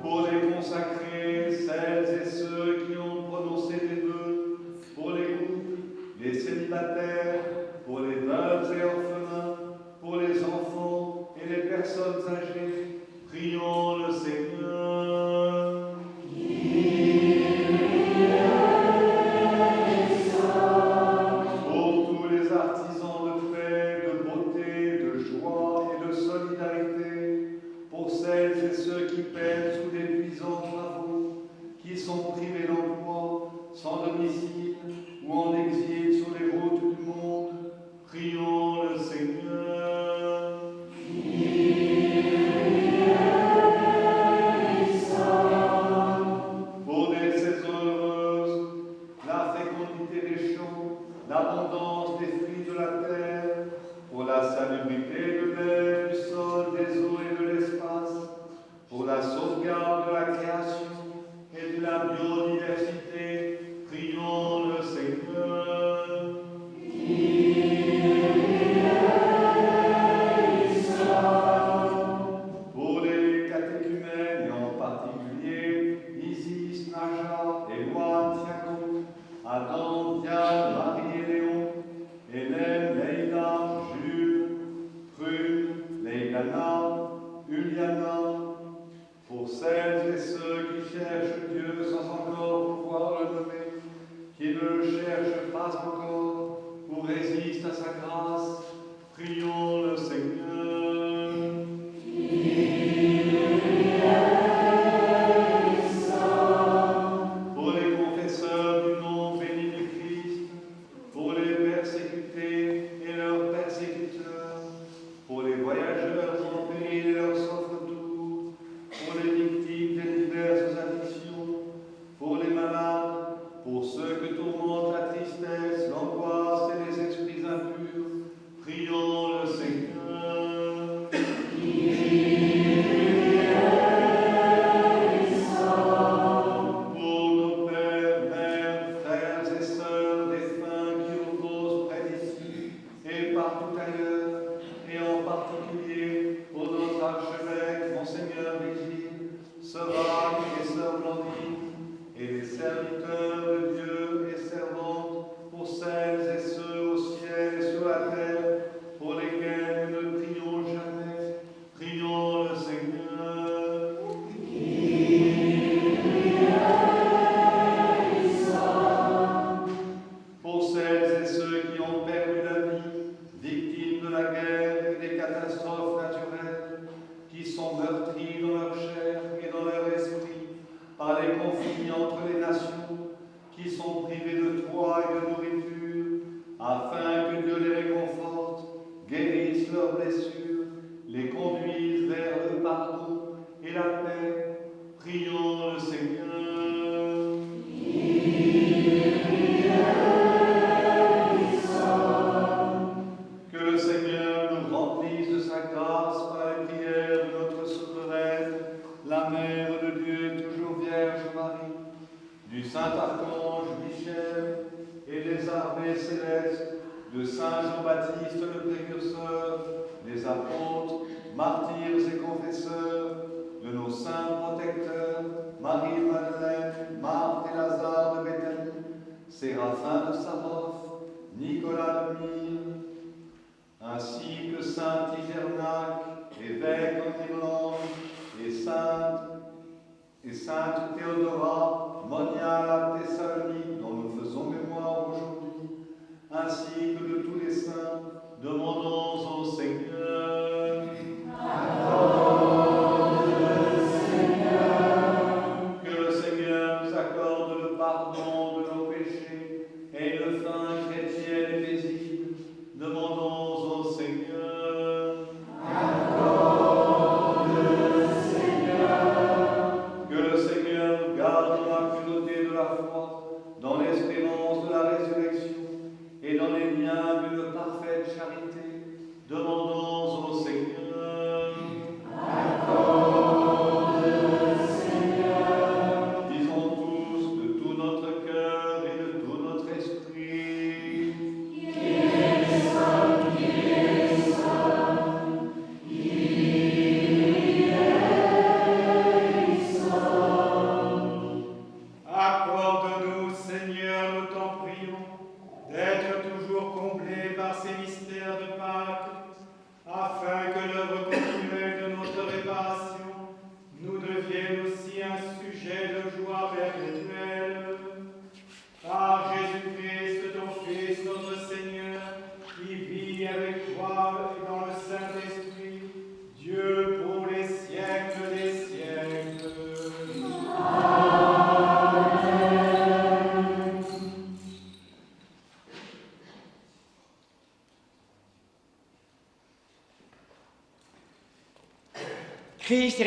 Pour les consacrer, celles et ceux qui ont prononcé des vœux, pour les couples, les célibataires, pour les veuves et orphelins, pour les enfants et les personnes âgées, prions le Seigneur. Pour tous les artisans de paix, de beauté, de joie et de solidarité, pour celles et ceux qui peinent sous d'épuisants travaux, qui sont privés d'emploi, sans domicile ou en exil sur les routes du monde, prions le Seigneur. Pour des saisons heureuses, la fécondité des champs, l'abondance des fruits de la terre, pour la salubrité de l'air, du sol, des eaux et de l'espace, pour la sauvegarde de la création et de la biodiversité, prions le Seigneur. Pour les catéchumènes et en particulier Isis, Naja, Éloine, Thiago, Adam, Diane, Marie et Léon, Hélène, Leïla, Jules, Prune, Leïlana, Uliana, pour celles et ceux qui cherchent Dieu sans encore pouvoir le nommer, qui ne le cherchent pas encore ou résistent à sa grâce, prions le Seigneur. Pour les confesseurs du nom béni du Christ, pour les persécutés et leurs persécuteurs, pour les voyageurs en péril et leurs sauf-retour, pour les victimes des diverses addictions, pour les malades, pour ceux que tourmente la tristesse, l'angoisse et les esprits impurs, prions le Seigneur. Pour nos pères, mères, frères et sœurs, défunts qui reposent près d'ici et partout ailleurs, et en particulier pour notre archevêque, Monseigneur Vigile, Sœur Anne et Sœur Blandine, et les serviteurs de Dieu et servantes, pour celles et ceux au ciel et sur la terre, pour lesquels nous ne prions jamais, prions le Seigneur. Pour celles et ceux qui ont perdu la vie, victimes de la guerre et des catastrophes naturelles, qui sont meurtris dans leur chair et dans leur esprit par les conflits entre les nations, qui sont privés de toit et de nourriture, afin que Dieu les réconforte, guérisse leurs blessures, les conduise vers le pardon et la paix. Prions le Seigneur. Que le Seigneur nous remplisse de sa grâce par les prières de notre souveraine, la Mère de Dieu, toujours Vierge Marie, du Saint-Archange Michel et des armées célestes, de Saint Jean-Baptiste le Précurseur, des apôtres, martyrs et confesseurs, de nos saints protecteurs, Marie-Madeleine, Marthe et Lazare de Béthanie, Séraphin de Sarof, Nicolas de Myre, ainsi que Saint Igernac, évêque en Irlande, et Sainte Théodora, moniale à Thessalonique, dont nous faisons mémoire aujourd'hui, ainsi que de tous les saints, demandons au Seigneur. Amen.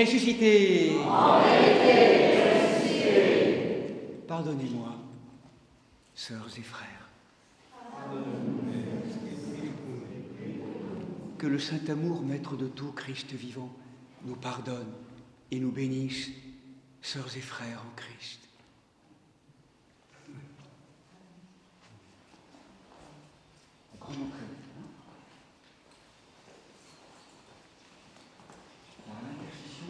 ressuscité. Pardonnez-moi, sœurs et frères. Que le saint amour, maître de tout, Christ vivant, nous pardonne et nous bénisse, sœurs et frères en Christ. Par l'intercession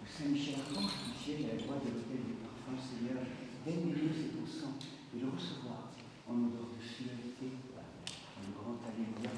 de Saint Michel Archange, qui siège à la droite de l'autel du parfum, Seigneur, daignez-nous cet eau sang et le recevoir en odeur de fidélité, dans le grand Alléluia.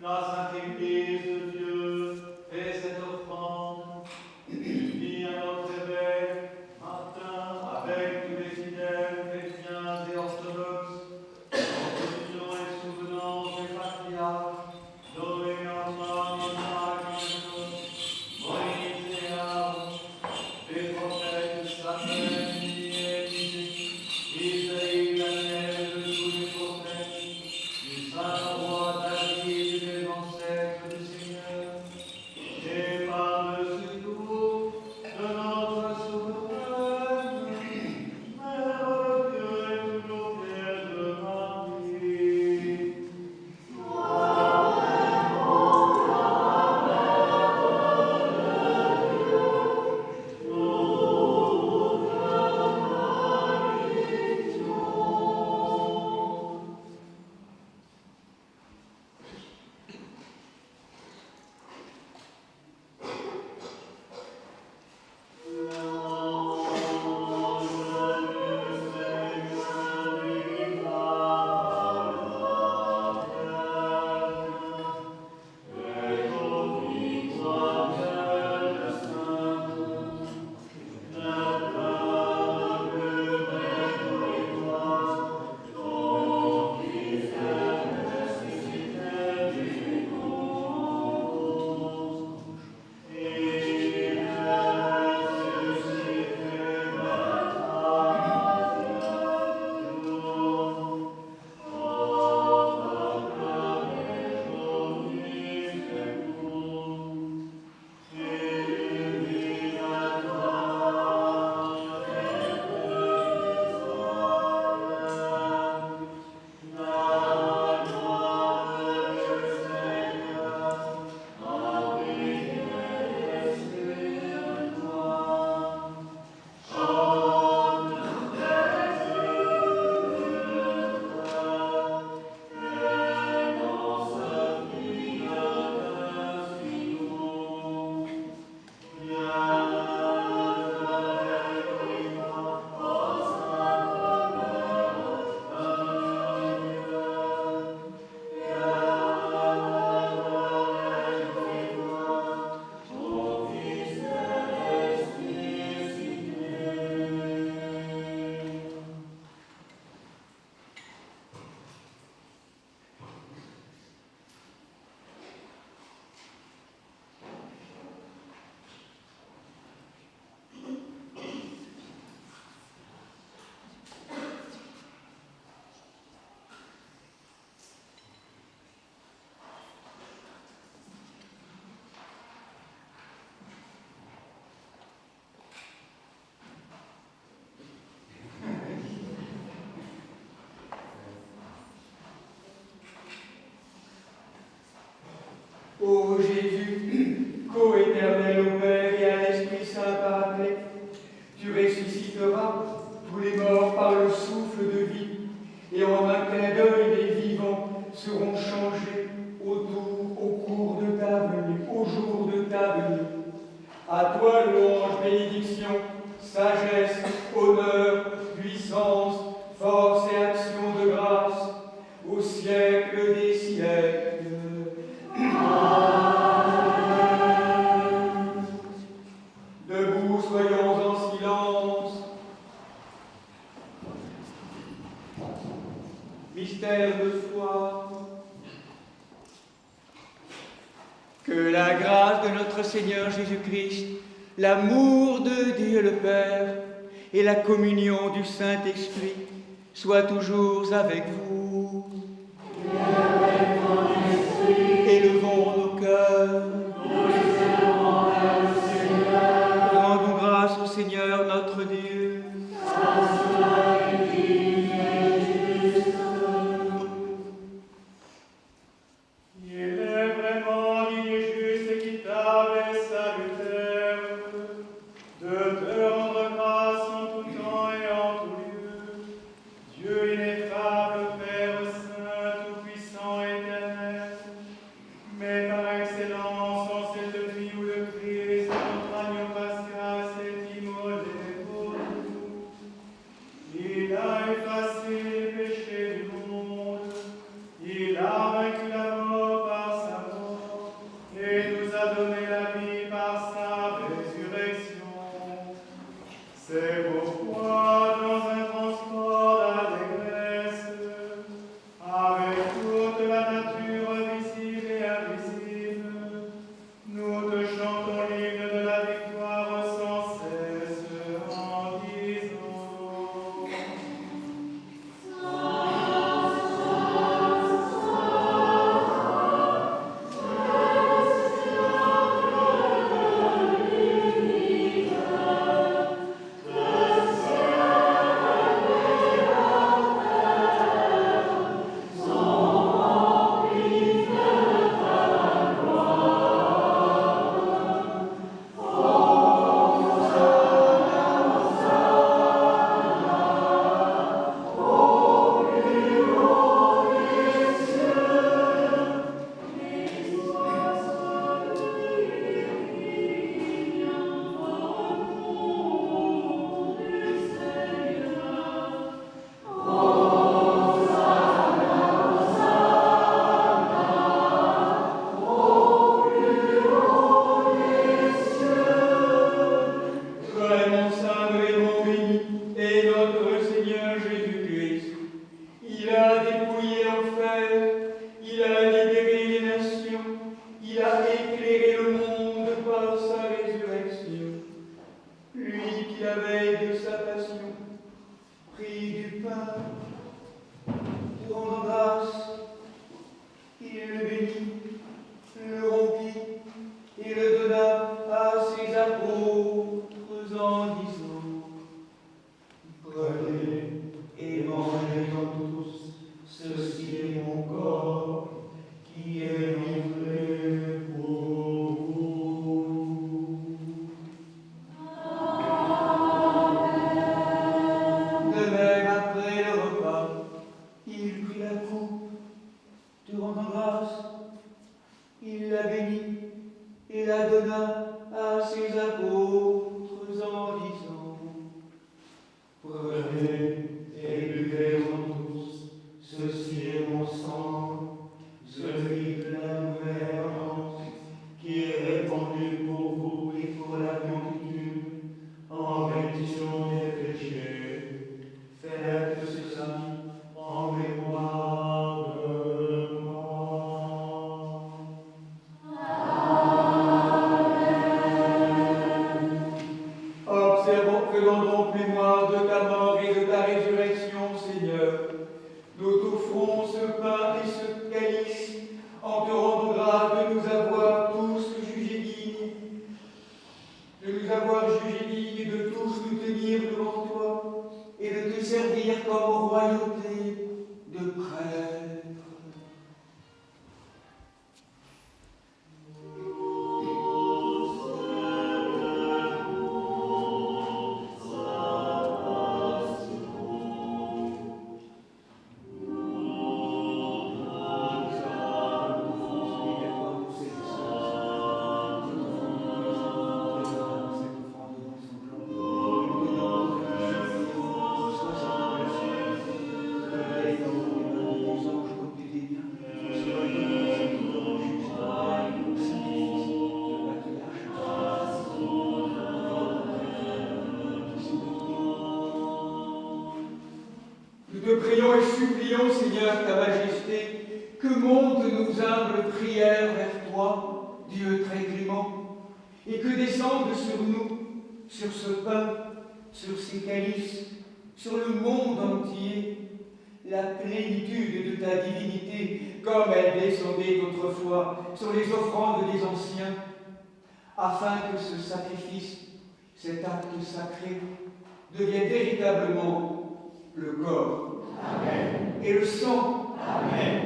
La Sainte Église de Dieu fait cette offrande, unie à notre évêque, matin, avec tous les fidèles chrétiens et orthodoxes, en communion et souvenance des patriarches, nommés Abraham, Isaac, Moïse et Aaron, des prophètes Samuel, et Isaïe, Daniel, de tous les prophètes, du saint roi David et des anciens. Ô Jésus, co-éternel au Père et à l'Esprit Saint Paraclet, tu ressusciteras tous les morts par le souffle de vie, et en un clin d'œil les vivants seront changés au cours de ta venue, au jour de ta venue. À toi louange, bénédiction, sagesse, honneur, puissance, force et action de grâce, au siècle des siècles. Debout, soyons en silence. Mystère de foi. Que la grâce de notre Seigneur Jésus-Christ, l'amour de Dieu le Père et la communion du Saint-Esprit soient toujours avec vous. Élevons nos cœurs. Rendons grâce au Seigneur notre Dieu. Il est vraiment digne, juste, équitable et salutaire de te rendre grâce en tout temps et en tout lieu. Dieu ineffable, Père saint, tout-puissant, éternel, mais par excellence en cette nuit où le Christ, notre agneau pascal, s'est immolé pour nous. Il a effacé les péchés du monde, il a vaincu la mort par sa mort, et nous a donné la vie par sa résurrection. C'est pourquoi, dans un transport d'allégresse, avec toute la nature visible et invisible, nous te chantons l'hymne de la victoire sans cesse en disant. Vraiment saint, vraiment béni, est notre Seigneur Jésus-Christ. Il a dépouillé l'enfer, il a libéré les nations, il a éclairé le monde par sa résurrection. Lui qui, la veille de sa passion, prit du pain, te rendant grâce, il le bénit, le rompit et le donna à ses apôtres en disant: prenez et mangez-en tous, ceci est mon corps qui est livré pour vous. De même, après le repas, il prit la coupe, te rendant grâce, il la bénit et la donna à ses apôtres en disant: prenez et buvez-en tous, ceci est mon sang, celui de la nouvelle alliance, qui est répandu pour vous et pour la multitude, en rémission des péchés. Faites ceci en mémoire de moi. Faisons donc mémoire de ta mort et de ta résurrection, Seigneur. Nous t'offrons ce pain et ce calice en te rendant grâce de nous avoir tous jugés dignes, de tous nous tenir devant toi et de te servir comme royauté de prêtre. supplions, Seigneur, ta majesté, que montent nos humbles prières vers toi, Dieu très clément, et que descende sur nous, sur ce pain, sur ces calices, sur le monde entier, la plénitude de ta divinité, comme elle descendait autrefois sur les offrandes des anciens, afin que ce sacrifice, cet acte sacré, devienne véritablement le corps et le sang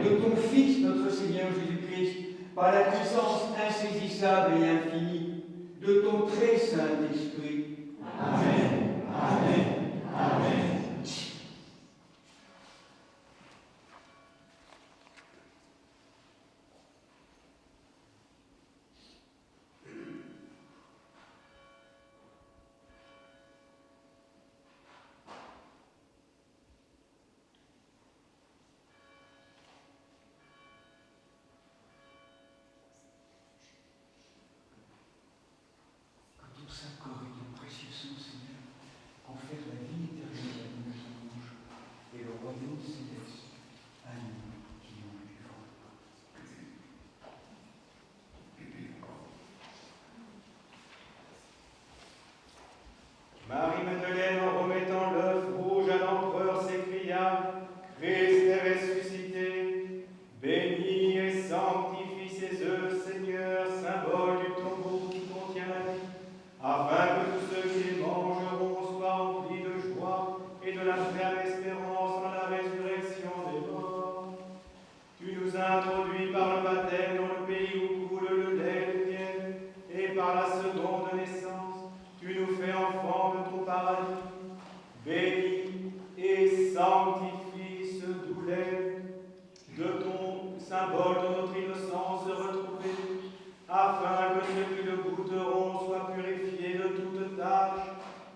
de ton Fils, notre Seigneur Jésus-Christ, par la puissance insaisissable et infinie de ton très Saint-Esprit. Amen. Amen. Amen. Saint-Corps et ton précieux sang, Seigneur, confère la vie éternelle à nos anges et le royaume céleste à nous qui nous vivons. Marie-Madeleine, en remettant l'œuf rouge à l'empereur, s'écria: Christ est ressuscité. Bénis et sanctifie ces œufs, Seigneur, symbole du tombeau qui contient la vie, afin que tous ceux qui les mangeront soient remplis de joie et de la ferme espérance en la résurrection des morts. Tu nous as introduits par le baptême dans le pays où coule le lait et le miel, et par la seconde naissance, tu nous fais enfants de ton paradis. Bénis et sanctifie ce doux lait de ton symbole de notre innocence retrouvée, afin que ceux qui le goûteront soient purifiés de toute tâche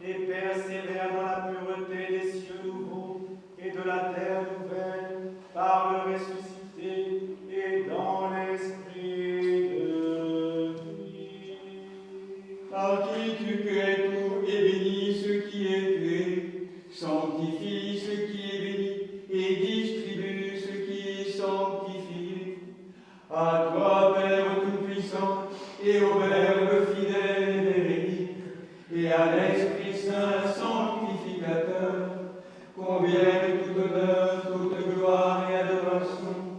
et persévèrent dans la pureté des cieux nouveaux et de la terre nouvelle, par le ressuscité et dans l'esprit de vie. Par qui tu crées tout et bénis ce qui est créé, sanctifie ce qui est béni et distribue ce qui est sanctifié. À toi, Père Tout-Puissant, et au Verbe fidèle et véridique, et à l'Esprit Saint sanctificateur, conviennent tout honneur, toute gloire et adoration,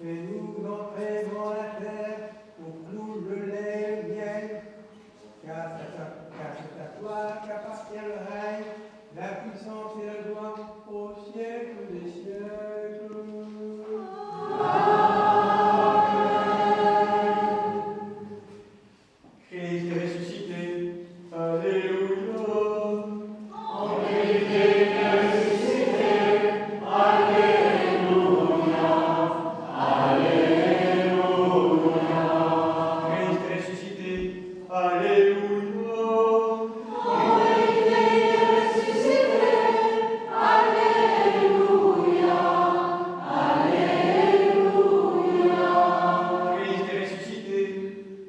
Fais-nous entrer dans la terre pour clou le lait et le miel, car c'est à toi qu'appartient le règne, la puissance et la gloire au siècle des siècles. Christ est ressuscité. Alléluia. Christ est ressuscité. Alléluia. Christ est ressuscité.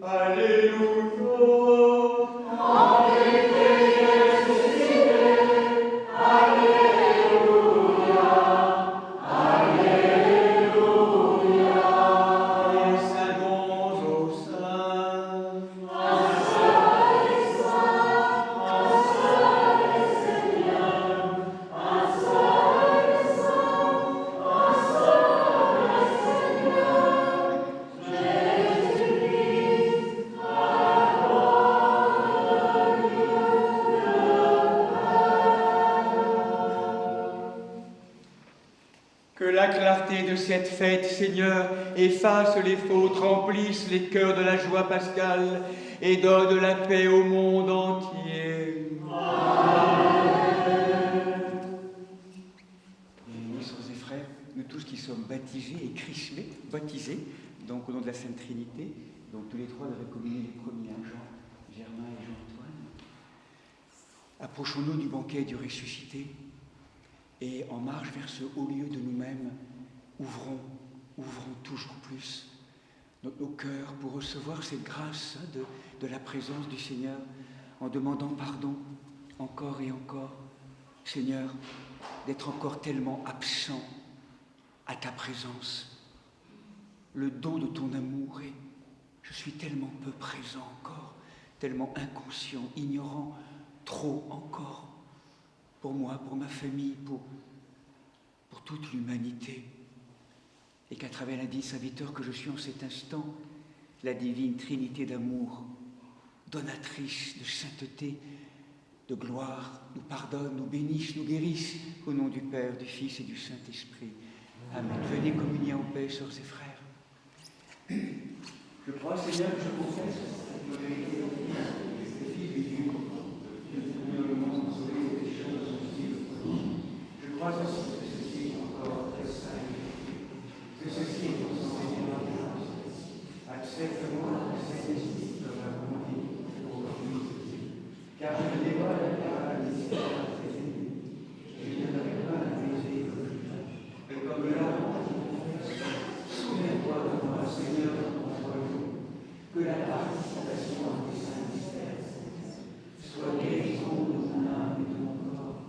Alléluia. Les saints bons aux saints. Que la clarté de cette fête, Seigneur, efface les fautes, remplisse les cœurs de la joie pascale et donne la paix au monde entier. Mes sœurs et frères, nous tous qui sommes baptisés et chrismés, baptisés, donc au nom de la Sainte Trinité, donc tous les trois devraient communier les premiers, Jean, Germain et Jean-Antoine. Approchons-nous du banquet du ressuscité. Et en marche vers ce haut lieu de nous-mêmes, ouvrons toujours plus nos cœurs pour recevoir cette grâce de la présence du Seigneur, en demandant pardon encore et encore, Seigneur, d'être encore tellement absent à ta présence. Le don de ton amour et je suis tellement peu présent encore, tellement inconscient, ignorant, trop encore. Pour moi, pour ma famille, pour toute l'humanité. Et qu'à travers l'indigne serviteur que je suis en cet instant, la divine Trinité d'amour, donatrice de sainteté, de gloire, nous pardonne, nous bénisse, nous guérisse, au nom du Père, du Fils et du Saint-Esprit. Amen. Venez communier en paix, sœurs et frères. Je crois, Seigneur, que je confesse la vérité au Fils, le Fils de Dieu, que le monde sauvé des choses hostiles. Je crois aussi que ceci est encore très saint, que ceci est ton sang et ton grâce. Accepte-moi, Saint-Esprit, comme la volonté aujourd'hui, car je ne dévoile pas la mystère de tes ennemis, je ne donnerai pas la baiser comme je et comme l'âme qui confesse, souviens-toi de moi, Seigneur, entre nous, que la participation des saints mystères soit guérison de mon âme et de mon corps,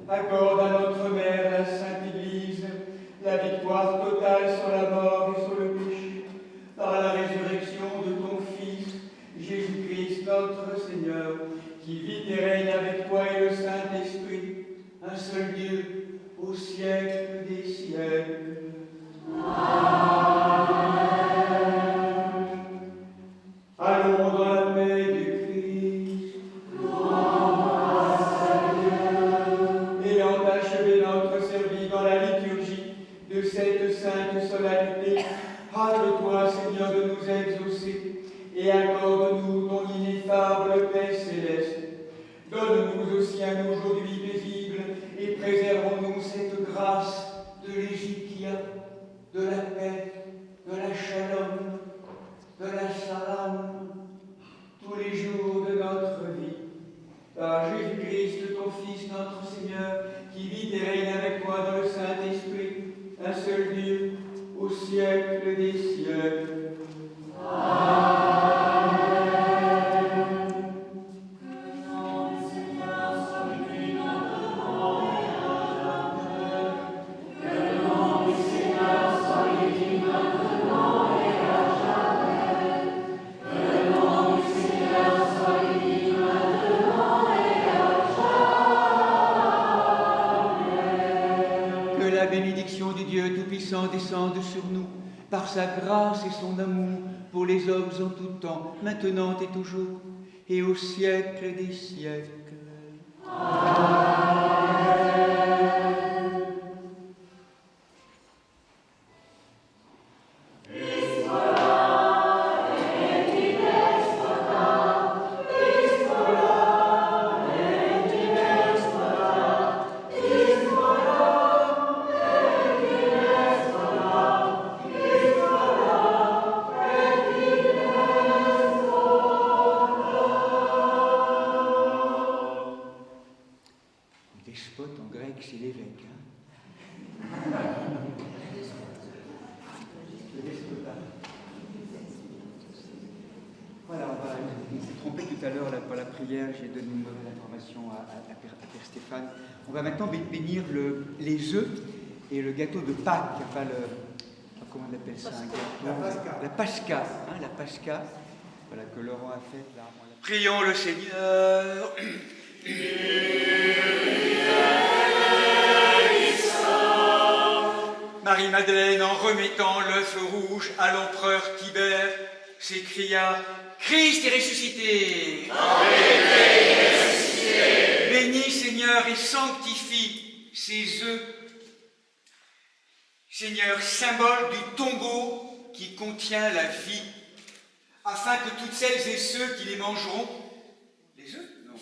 accorde à notre mère, la Sainte Église, la victoire totale sur la mort et sur le péché, par la résurrection de ton Fils, Jésus-Christ notre Seigneur, qui vit et règne avec toi et le Saint-Esprit, un seul Dieu, au siècle des siècles. Allons dans la paix du Christ. Ayant achevé notre service dans la liturgie de cette sainte solennité, hâte-toi, Seigneur, de nous exaucer et accorde-nous ton ineffable paix céleste. Donne-nous aussi un aujourd'hui paisible et préservons-nous cette grâce de l'échiquia, de la paix, de la shalom, de la salam, tous les jours de notre vie. Par Jésus-Christ, ton Fils, notre Seigneur, qui vit et règne avec toi dans le Saint-Esprit, un seul Dieu, au siècle des siècles. Descende sur nous, par sa grâce et son amour, pour les hommes en tout temps, maintenant et toujours, et au siècle des siècles. J'ai donné une mauvaise information à Père Stéphane. On va maintenant bénir les œufs et le gâteau de Pâques, enfin comment on appelle ça, un gâteau, la Pascha, la Pascha, voilà, que Laurent a faite là. Prions le Seigneur. Marie-Madeleine, en remettant l'œuf rouge à l'empereur Tibère, s'écria: Christ est ressuscité. Bénis, Seigneur, et sanctifie ces œufs. Seigneur, symbole du tombeau qui contient la vie, afin que toutes celles et ceux qui les mangeront, les œufs, non,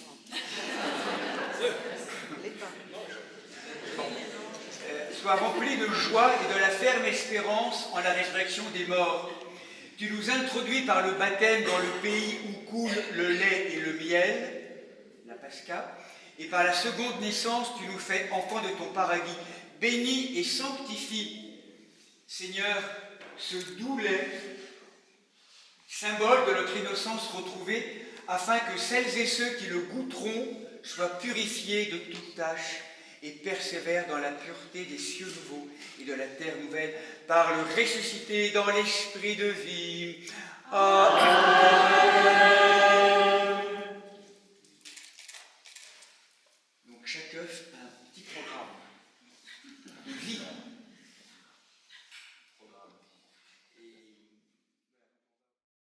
soient remplis de joie et de la ferme espérance en la résurrection des morts. Tu nous introduis par le baptême dans le pays où coule le lait et le miel, la Pascha, et par la seconde naissance, tu nous fais enfants de ton paradis. Bénis et sanctifie, Seigneur, ce doux lait, symbole de notre innocence retrouvée, afin que celles et ceux qui le goûteront soient purifiés de toute tâche et persévèrent dans la pureté des cieux nouveaux et de la terre nouvelle, par le ressuscité dans l'esprit de vie. Amen.